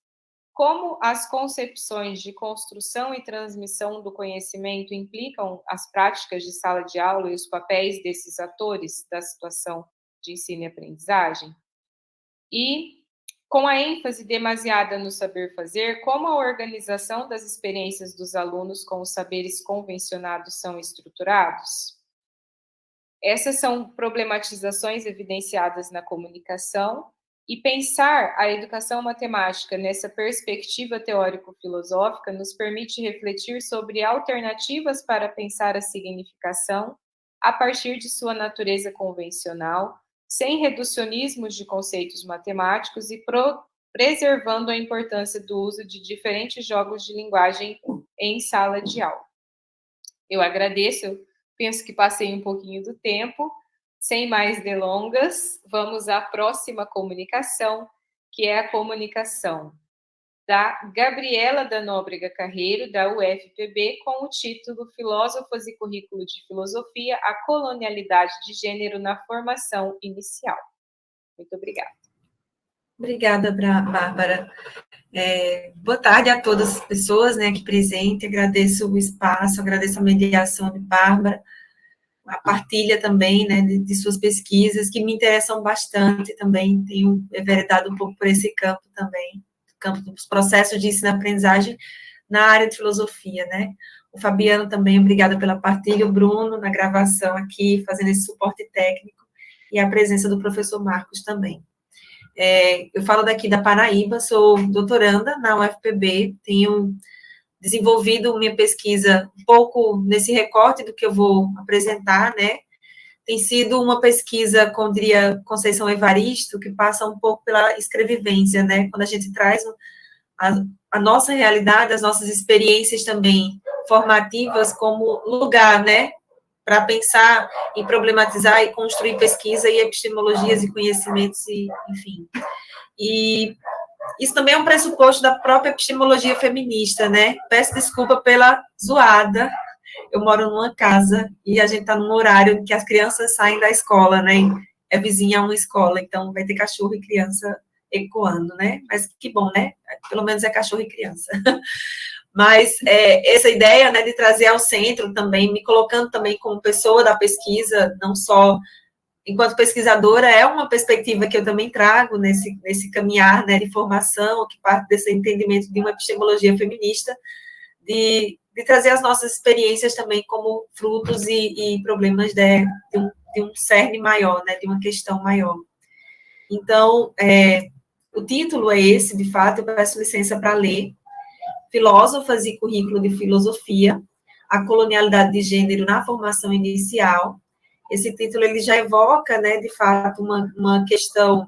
Como as concepções de construção e transmissão do conhecimento implicam as práticas de sala de aula e os papéis desses atores da situação de ensino e aprendizagem? E, com a ênfase demasiada no saber fazer, como a organização das experiências dos alunos com os saberes convencionados são estruturados? Essas são problematizações evidenciadas na comunicação, e pensar a educação matemática nessa perspectiva teórico-filosófica nos permite refletir sobre alternativas para pensar a significação a partir de sua natureza convencional, sem reducionismos de conceitos matemáticos e preservando a importância do uso de diferentes jogos de linguagem em sala de aula. Eu agradeço, eu penso que passei um pouquinho do tempo. Sem mais delongas, vamos à próxima comunicação, que é a comunicação da Gabriela da Nóbrega Carreiro, da UFPB, com o título Filósofos e Currículo de Filosofia, a colonialidade de gênero na formação inicial. Muito obrigada. Obrigada, Bárbara. Boa tarde a todas as pessoas, né, aqui presentes. Agradeço o espaço, agradeço a mediação de Bárbara, a partilha também, né, de suas pesquisas, que me interessam bastante também, tenho enveredado um pouco por esse campo também, campo dos processos de ensino-aprendizagem na área de filosofia, né. O Fabiano também, obrigada pela partilha, o Bruno na gravação aqui, fazendo esse suporte técnico, e a presença do professor Marcos também. Eu falo daqui da Paraíba, sou doutoranda na UFPB, tenho desenvolvido minha pesquisa um pouco nesse recorte do que eu vou apresentar, né? Tem sido uma pesquisa, como diria Conceição Evaristo, que passa um pouco pela escrevivência, né? Quando a gente traz a nossa realidade, as nossas experiências também formativas como lugar, né? Para pensar e problematizar e construir pesquisa e epistemologias e conhecimentos, e, enfim. E isso também é um pressuposto da própria epistemologia feminista, né? Peço desculpa pela zoada. Eu moro numa casa e a gente está num horário que as crianças saem da escola, né? É vizinha a uma escola, então vai ter cachorro e criança ecoando, né? Mas que bom, né? Pelo menos é cachorro e criança. Mas essa ideia, né, de trazer ao centro também, me colocando também como pessoa da pesquisa, não só enquanto pesquisadora, é uma perspectiva que eu também trago nesse caminhar, né, de formação, que parte desse entendimento de uma epistemologia feminista, de trazer as nossas experiências também como frutos e problemas de um cerne maior, né, de uma questão maior. Então, o título é esse, de fato, eu peço licença para ler: Filósofas e Currículo de Filosofia, a colonialidade de gênero na formação inicial. Esse título ele já evoca, né, de fato, uma questão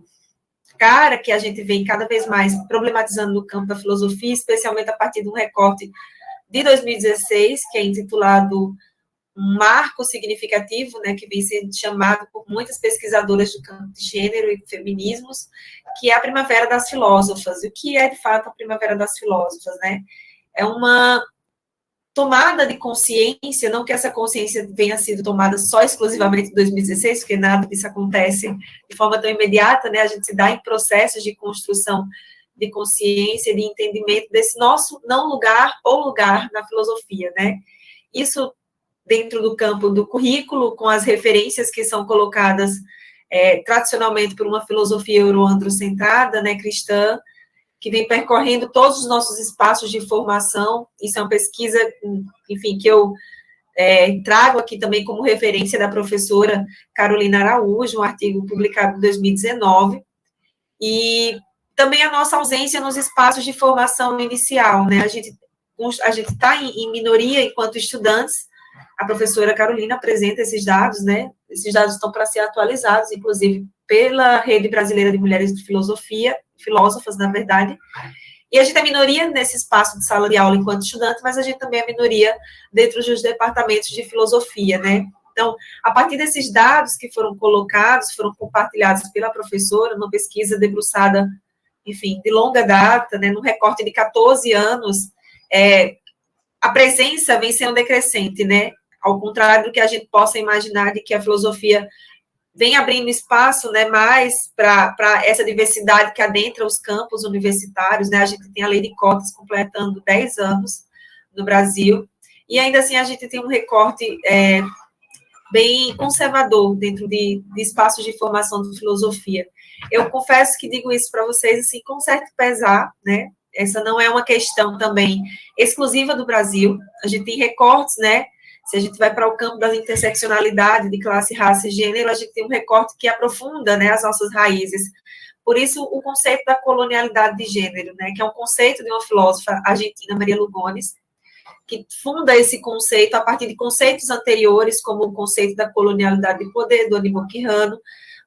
cara que a gente vem cada vez mais problematizando no campo da filosofia, especialmente a partir de um recorte de 2016, que é intitulado Um Marco Significativo, né, que vem sendo chamado por muitas pesquisadoras do campo de gênero e feminismos, que é a Primavera das Filósofas. E o que é, de fato, a Primavera das Filósofas, né? É uma tomada de consciência, não que essa consciência venha sido tomada só exclusivamente em 2016, porque nada disso acontece de forma tão imediata, né? A gente se dá em processos de construção de consciência, de entendimento desse nosso não lugar ou lugar na filosofia, né? Isso dentro do campo do currículo, com as referências que são colocadas tradicionalmente por uma filosofia euroandrocentrada, né, cristã, que vem percorrendo todos os nossos espaços de formação. Isso é uma pesquisa, enfim, que eu trago aqui também como referência da professora Carolina Araújo, um artigo publicado em 2019, e também a nossa ausência nos espaços de formação inicial, né? A gente está em minoria enquanto estudantes. A professora Carolina apresenta esses dados, né? Esses dados estão para ser atualizados, inclusive pela Rede Brasileira de Mulheres de Filosofia, filósofas, na verdade. E a gente é minoria nesse espaço de sala de aula enquanto estudante, mas a gente também é minoria dentro dos departamentos de filosofia, né? Então, a partir desses dados que foram colocados, foram compartilhados pela professora, numa pesquisa debruçada, enfim, de longa data, né, num recorte de 14 anos, a presença vem sendo decrescente, né? Ao contrário do que a gente possa imaginar de que a filosofia vem abrindo espaço, né, mais para essa diversidade que adentra os campos universitários, né? A gente tem a lei de cotas completando 10 anos no Brasil, e ainda assim a gente tem um recorte bem conservador dentro de espaços de formação de filosofia. Eu confesso que digo isso para vocês, assim, com certo pesar, né? Essa não é uma questão também exclusiva do Brasil. A gente tem recortes, né? Se a gente vai para o campo da interseccionalidade de classe, raça e gênero, a gente tem um recorte que aprofunda, né, as nossas raízes. Por isso, o conceito da colonialidade de gênero, né, que é um conceito de uma filósofa argentina, Maria Lugones, que funda esse conceito a partir de conceitos anteriores, como o conceito da colonialidade de poder, do Aníbal Quijano,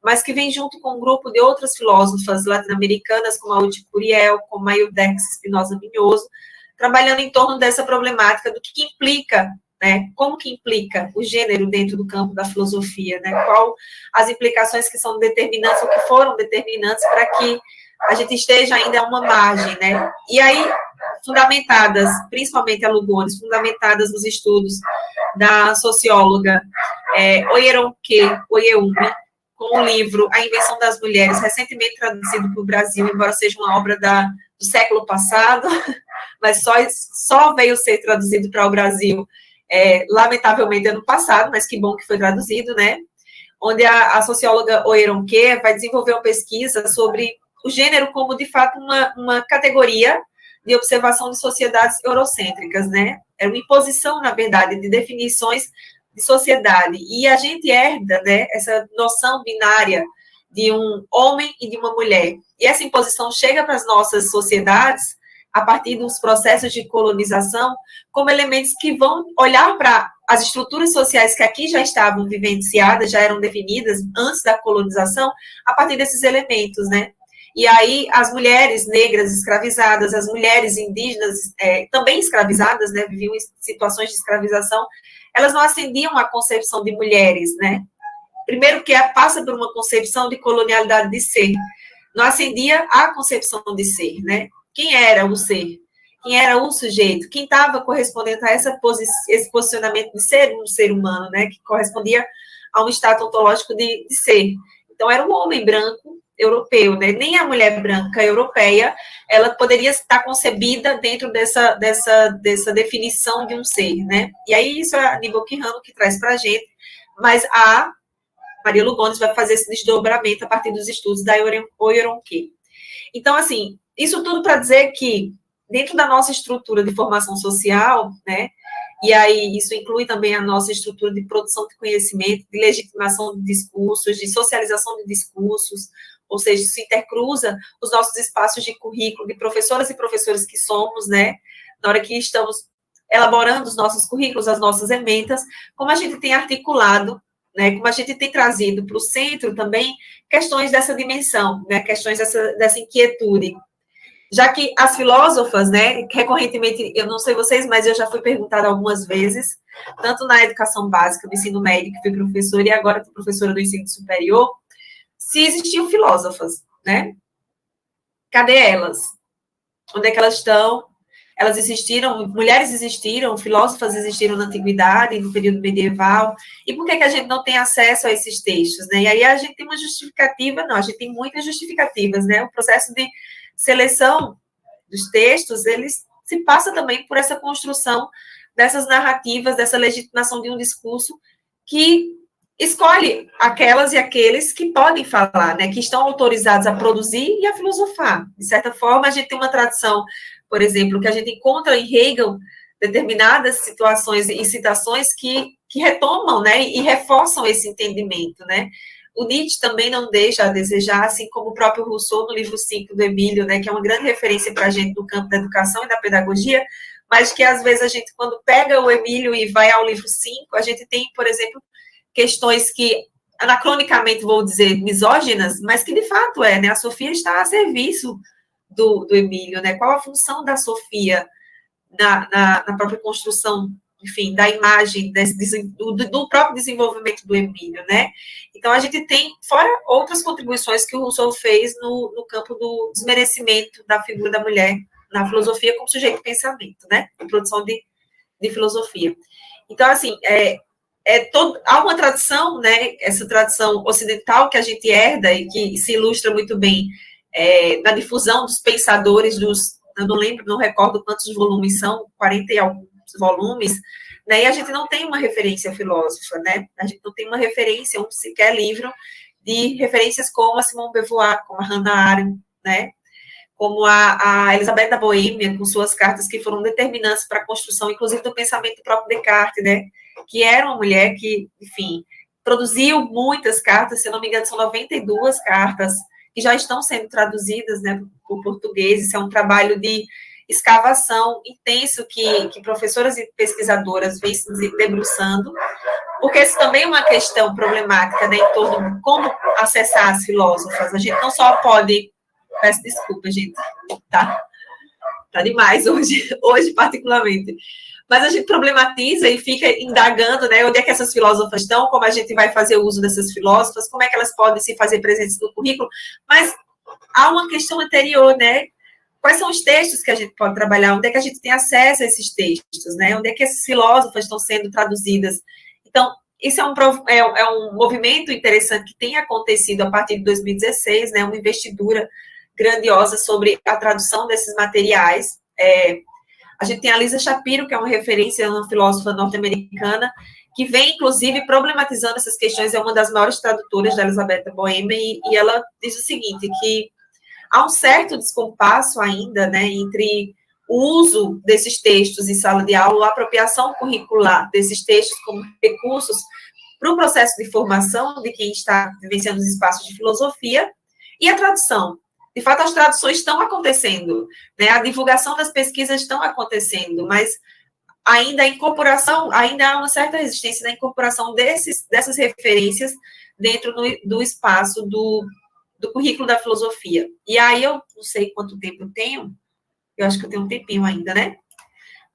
mas que vem junto com um grupo de outras filósofas latino-americanas, como a Uti Curiel, como a Ildex Espinosa Minhoso, trabalhando em torno dessa problemática do que implica, né, como que implica o gênero dentro do campo da filosofia, né, qual as implicações que são determinantes ou que foram determinantes para que a gente esteja ainda a uma margem, né, e aí, fundamentadas, principalmente a Lugones, fundamentadas nos estudos da socióloga Oyeronke Oyeume, com o livro A Invenção das Mulheres, recentemente traduzido para o Brasil, embora seja uma obra do século passado, mas só veio ser traduzido para o Brasil, lamentavelmente, ano passado, mas que bom que foi traduzido, né? Onde a socióloga Oyeronke vai desenvolver uma pesquisa sobre o gênero como, de fato, uma categoria de observação de sociedades eurocêntricas, né? É uma imposição, na verdade, de definições de sociedade, e a gente herda, né, essa noção binária de um homem e de uma mulher, e essa imposição chega para as nossas sociedades a partir dos processos de colonização, como elementos que vão olhar para as estruturas sociais que aqui já estavam vivenciadas, já eram definidas antes da colonização, a partir desses elementos, né? E aí as mulheres negras escravizadas, as mulheres indígenas também escravizadas, né, viviam em situações de escravização, elas não ascendiam à concepção de mulheres, né? Primeiro porque passa por uma concepção de colonialidade de ser, não ascendia à concepção de ser, né? Quem era o ser? Quem era o sujeito? Quem estava correspondendo a esse posicionamento de ser um ser humano, né? Que correspondia a um status ontológico de ser. Então, era um homem branco europeu, né? Nem a mulher branca europeia, ela poderia estar concebida dentro dessa definição de um ser, né? E aí, isso é a Aníbal Quijano que traz para a gente, mas a Maria Lugones vai fazer esse desdobramento a partir dos estudos da Oyeronke. Então, assim, isso tudo para dizer que, dentro da nossa estrutura de formação social, né, e aí isso inclui também a nossa estrutura de produção de conhecimento, de legitimação de discursos, de socialização de discursos, ou seja, isso intercruza os nossos espaços de currículo, de professoras e professores que somos, né, na hora que estamos elaborando os nossos currículos, as nossas emendas, como a gente tem articulado, né, como a gente tem trazido para o centro também questões dessa dimensão, né, questões dessa inquietude. Já que as filósofas, né, recorrentemente, eu não sei vocês, mas eu já fui perguntada algumas vezes, tanto na educação básica, no ensino médio, que fui professora, e agora fui professora do ensino superior, se existiam filósofas, né? Cadê elas? Onde é que elas estão? Elas existiram, mulheres existiram, filósofas existiram na antiguidade, no período medieval, e por que a gente não tem acesso a esses textos, né? E aí a gente tem uma justificativa, não, a gente tem muitas justificativas, né? O processo de seleção dos textos, eles se passa também por essa construção dessas narrativas, dessa legitimação de um discurso que escolhe aquelas e aqueles que podem falar, né, que estão autorizados a produzir e a filosofar. De certa forma, a gente tem uma tradição, por exemplo, que a gente encontra em Hegel determinadas situações e citações que retomam, né, e reforçam esse entendimento, né. O Nietzsche também não deixa a desejar, assim como o próprio Rousseau no livro 5 do Emílio, né, que é uma grande referência para a gente no campo da educação e da pedagogia, mas que às vezes a gente, quando pega o Emílio e vai ao livro 5, a gente tem, por exemplo, questões que, anacronicamente vou dizer, misóginas, mas que de fato né, a Sofia está a serviço do Emílio, né, qual a função da Sofia na própria construção, enfim, da imagem, do próprio desenvolvimento do Emílio, né, então a gente tem, fora outras contribuições que o Rousseau fez no campo do desmerecimento da figura da mulher na filosofia como sujeito de pensamento, né, em produção de filosofia. Então, assim, há uma tradição, né, essa tradição ocidental que a gente herda e que se ilustra muito bem na difusão dos pensadores, eu não lembro, não recordo quantos volumes são, 40 e alguns volumes, né, e a gente não tem uma referência filósofa, né, a gente não tem uma referência, sequer livro, de referências como a Simone de Beauvoir, como a Hannah Arendt, né, como a Elizabeth da Boêmia, com suas cartas que foram determinantes para a construção, inclusive, do pensamento do próprio Descartes, né, que era uma mulher que, enfim, produziu muitas cartas, se eu não me engano, são 92 cartas, que já estão sendo traduzidas, né, por português. Isso é um trabalho de escavação intenso que professoras e pesquisadoras vêm se debruçando, porque isso também é uma questão problemática, né, em torno de como acessar as filósofas. A gente não só pode... Peço desculpa, gente, tá demais hoje particularmente. Mas a gente problematiza e fica indagando, né, onde é que essas filósofas estão, como a gente vai fazer uso dessas filósofas, como é que elas podem se fazer presentes no currículo, mas há uma questão anterior, né, quais são os textos que a gente pode trabalhar, onde é que a gente tem acesso a esses textos, né, onde é que essas filósofas estão sendo traduzidas. Então, isso é um movimento interessante que tem acontecido a partir de 2016, né, uma investidura grandiosa sobre a tradução desses materiais. A gente tem a Lisa Shapiro, que é uma referência, uma filósofa norte-americana, que vem, inclusive, problematizando essas questões, é uma das maiores tradutoras da Elizabeth da Boêmia, e ela diz o seguinte, que há um certo descompasso ainda, né, entre o uso desses textos em sala de aula, a apropriação curricular desses textos como recursos para o processo de formação de quem está vivenciando os espaços de filosofia, e a tradução. De fato, as traduções estão acontecendo, né? A divulgação das pesquisas estão acontecendo, mas ainda a incorporação, ainda há uma certa resistência na incorporação dessas referências dentro do espaço do currículo da filosofia. E aí eu não sei quanto tempo eu tenho, eu acho que eu tenho um tempinho ainda, né?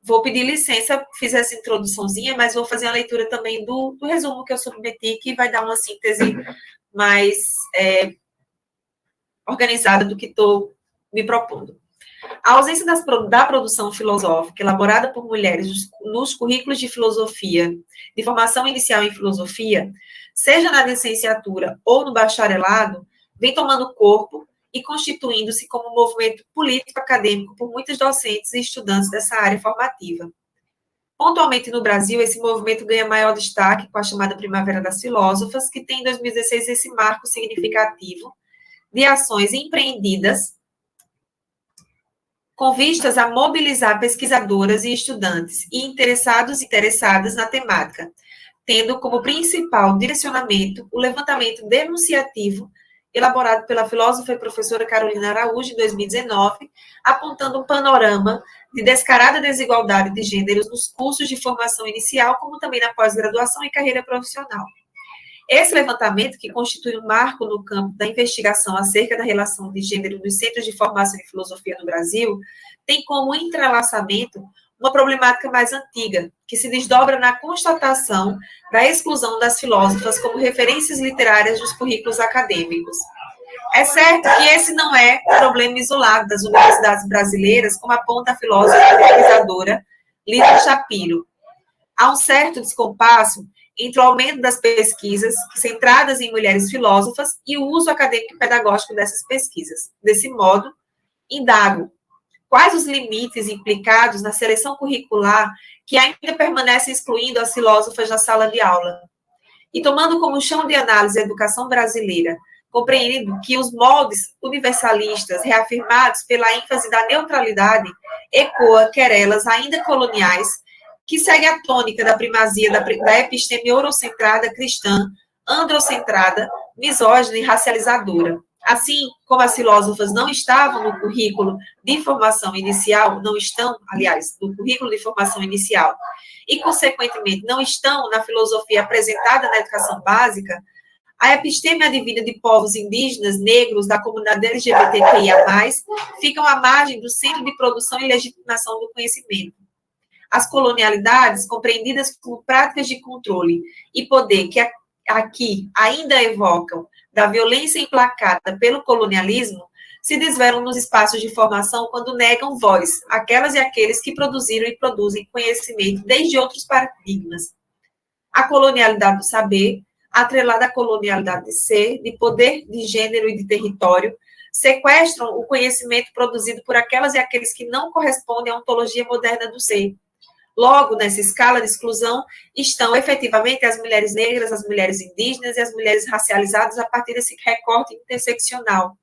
Vou pedir licença, fiz essa introduçãozinha, mas vou fazer a leitura também do resumo que eu submeti, que vai dar uma síntese mais organizada do que estou me propondo. A ausência da produção filosófica elaborada por mulheres nos currículos de filosofia, de formação inicial em filosofia, seja na licenciatura ou no bacharelado, vem tomando corpo e constituindo-se como um movimento político-acadêmico por muitos docentes e estudantes dessa área formativa. Pontualmente no Brasil, esse movimento ganha maior destaque com a chamada Primavera das Filósofas, que tem em 2016 esse marco significativo de ações empreendidas com vistas a mobilizar pesquisadoras e estudantes e interessadas na temática, tendo como principal direcionamento o levantamento denunciativo elaborado pela filósofa e professora Carolina Araújo, em 2019, apontando um panorama de descarada desigualdade de gêneros nos cursos de formação inicial, como também na pós-graduação e carreira profissional. Esse levantamento, que constitui um marco no campo da investigação acerca da relação de gênero nos centros de formação em filosofia no Brasil, tem como entrelaçamento uma problemática mais antiga, que se desdobra na constatação da exclusão das filósofas como referências literárias dos currículos acadêmicos. É certo que esse não é um problema isolado das universidades brasileiras, como aponta a filósofa e pesquisadora Lisa Shapiro. Há um certo descompasso entre o aumento das pesquisas centradas em mulheres filósofas e o uso acadêmico e pedagógico dessas pesquisas. Desse modo, indago quais os limites implicados na seleção curricular que ainda permanecem excluindo as filósofas da sala de aula. E tomando como chão de análise a educação brasileira, compreendendo que os moldes universalistas reafirmados pela ênfase da neutralidade ecoa querelas ainda coloniais que segue a tônica da primazia da episteme eurocentrada cristã, androcentrada, misógina e racializadora. Assim como as filósofas não estavam no currículo de formação inicial, não estão, aliás, no currículo de formação inicial, e, consequentemente, não estão na filosofia apresentada na educação básica, a episteme advinda de povos indígenas, negros, da comunidade LGBTQIA+, ficam à margem do centro de produção e legitimação do conhecimento. As colonialidades, compreendidas como práticas de controle e poder que aqui ainda evocam da violência implacada pelo colonialismo, se desvelam nos espaços de formação quando negam voz àquelas e àqueles que produziram e produzem conhecimento desde outros paradigmas. A colonialidade do saber, atrelada à colonialidade de ser, de poder, de gênero e de território, sequestram o conhecimento produzido por aquelas e aqueles que não correspondem à ontologia moderna do ser. Logo, nessa escala de exclusão, estão efetivamente as mulheres negras, as mulheres indígenas e as mulheres racializadas a partir desse recorte interseccional.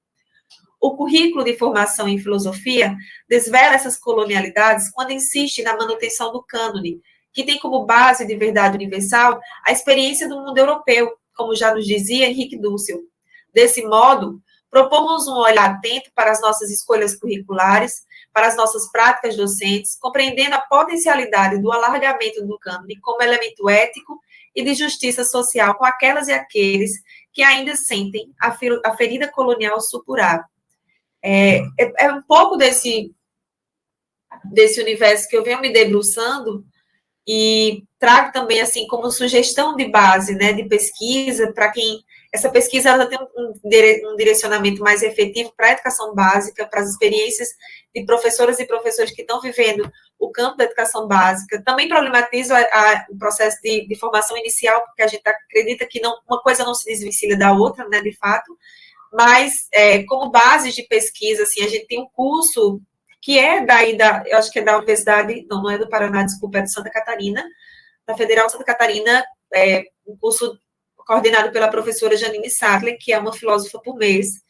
O currículo de formação em filosofia desvela essas colonialidades quando insiste na manutenção do cânone, que tem como base de verdade universal a experiência do mundo europeu, como já nos dizia Henrique Dussel. Desse modo, propomos um olhar atento para as nossas escolhas curriculares, para as nossas práticas docentes, compreendendo a potencialidade do alargamento do cânone como elemento ético e de justiça social com aquelas e aqueles que ainda sentem a ferida colonial supurada. É um pouco desse universo que eu venho me debruçando e trago também, assim, como sugestão de base, né, de pesquisa, para quem... Essa pesquisa ela tem um direcionamento mais efetivo para a educação básica, para as experiências de professoras e professores que estão vivendo o campo da educação básica. Também problematiza o processo de formação inicial, porque a gente acredita que uma coisa não se desvencilha da outra, né, de fato, mas como base de pesquisa, assim, a gente tem um curso que é eu acho que é da Universidade, não é do Paraná, desculpa, é de Santa Catarina, da Federal de Santa Catarina, um curso coordenado pela professora Janine Sattler, que é uma filósofa por mês,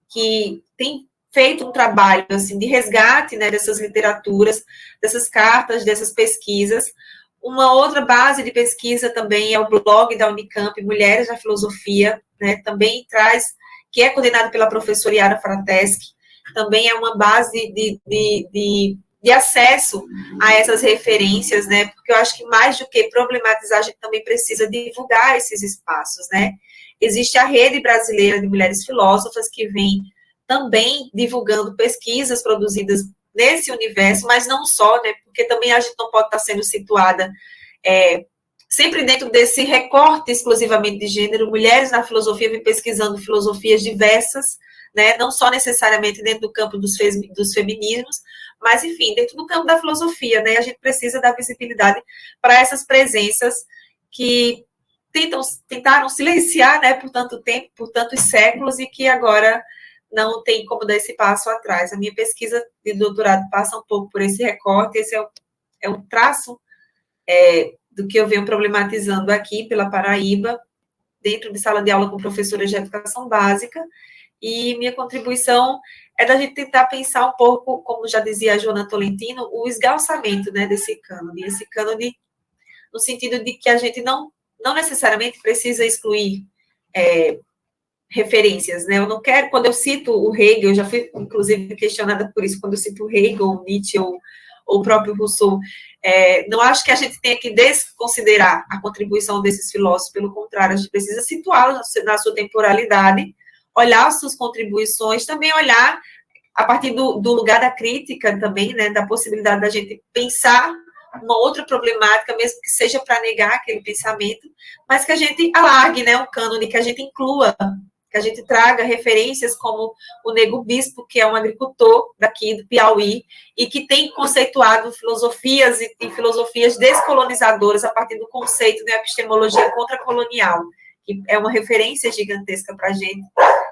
que tem feito um trabalho assim, de resgate, né, dessas literaturas, dessas cartas, dessas pesquisas. Uma outra base de pesquisa também é o blog da Unicamp, Mulheres na Filosofia, né, também traz que é coordenado pela professora Yara Frateschi, também é uma base de acesso a essas referências, né? Porque eu acho que mais do que problematizar, a gente também precisa divulgar esses espaços, né? Existe a Rede Brasileira de Mulheres Filósofas, que vem também divulgando pesquisas produzidas nesse universo, mas não só, né? Porque também a gente não pode estar sendo situada sempre dentro desse recorte exclusivamente de gênero. Mulheres na filosofia vêm pesquisando filosofias diversas, né? Não só necessariamente dentro do campo dos feminismos, mas, enfim, dentro do campo da filosofia, né? A gente precisa dar visibilidade para essas presenças que tentaram silenciar, né, por tanto tempo, por tantos séculos, e que agora não tem como dar esse passo atrás. A minha pesquisa de doutorado passa um pouco por esse recorte, esse é um traço do que eu venho problematizando aqui pela Paraíba, dentro de sala de aula com professoras de educação básica, e minha contribuição é da gente tentar pensar um pouco, como já dizia a Joana Tolentino, o esgalçamento, né, desse cânone, esse cânone no sentido de que a gente não necessariamente precisa excluir referências, né? Eu não quero, quando eu cito o Hegel, eu já fui, inclusive, questionada por isso, quando eu cito o Hegel, Nietzsche ou o próprio Rousseau, não acho que a gente tenha que desconsiderar a contribuição desses filósofos, pelo contrário, a gente precisa situá-los na sua temporalidade, olhar as suas contribuições, também olhar a partir do lugar da crítica também, né, da possibilidade da gente pensar uma outra problemática, mesmo que seja para negar aquele pensamento, mas que a gente alargue, né, um cânone, que a gente inclua, que a gente traga referências como o Nego Bispo, que é um agricultor daqui do Piauí, e que tem conceituado filosofias e filosofias descolonizadoras a partir do conceito da epistemologia contracolonial, que é uma referência gigantesca para a gente,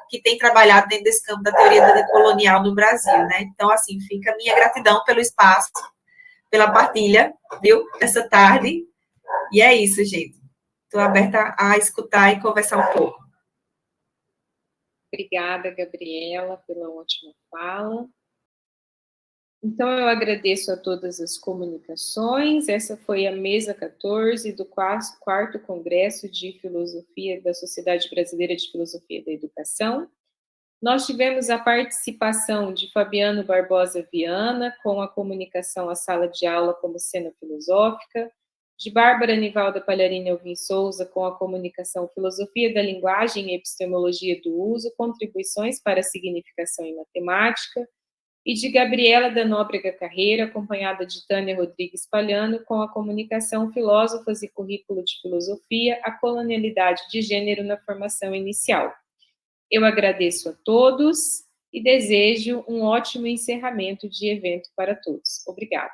que tem trabalhado dentro desse campo da teoria decolonial no Brasil, né? Então, assim, fica a minha gratidão pelo espaço, pela partilha, viu, essa tarde, e é isso, gente. Estou aberta a escutar e conversar um pouco. Obrigada, Gabriela, pela ótima fala. Então, eu agradeço a todas as comunicações. Essa foi a mesa 14 do 4º Congresso de Filosofia da Sociedade Brasileira de Filosofia da Educação. Nós tivemos a participação de Fabiano Barbosa Viana, com a comunicação à sala de aula como cena filosófica, de Bárbara Nivalda Palharini Alvim Souza, com a comunicação Filosofia da Linguagem e Epistemologia do Uso, contribuições para a significação em matemática, e de Gabriela da Nóbrega Carreira, acompanhada de Tânia Rodrigues Palhano, com a comunicação Filósofas e Currículo de Filosofia, a colonialidade de gênero na formação inicial. Eu agradeço a todos e desejo um ótimo encerramento de evento para todos. Obrigada.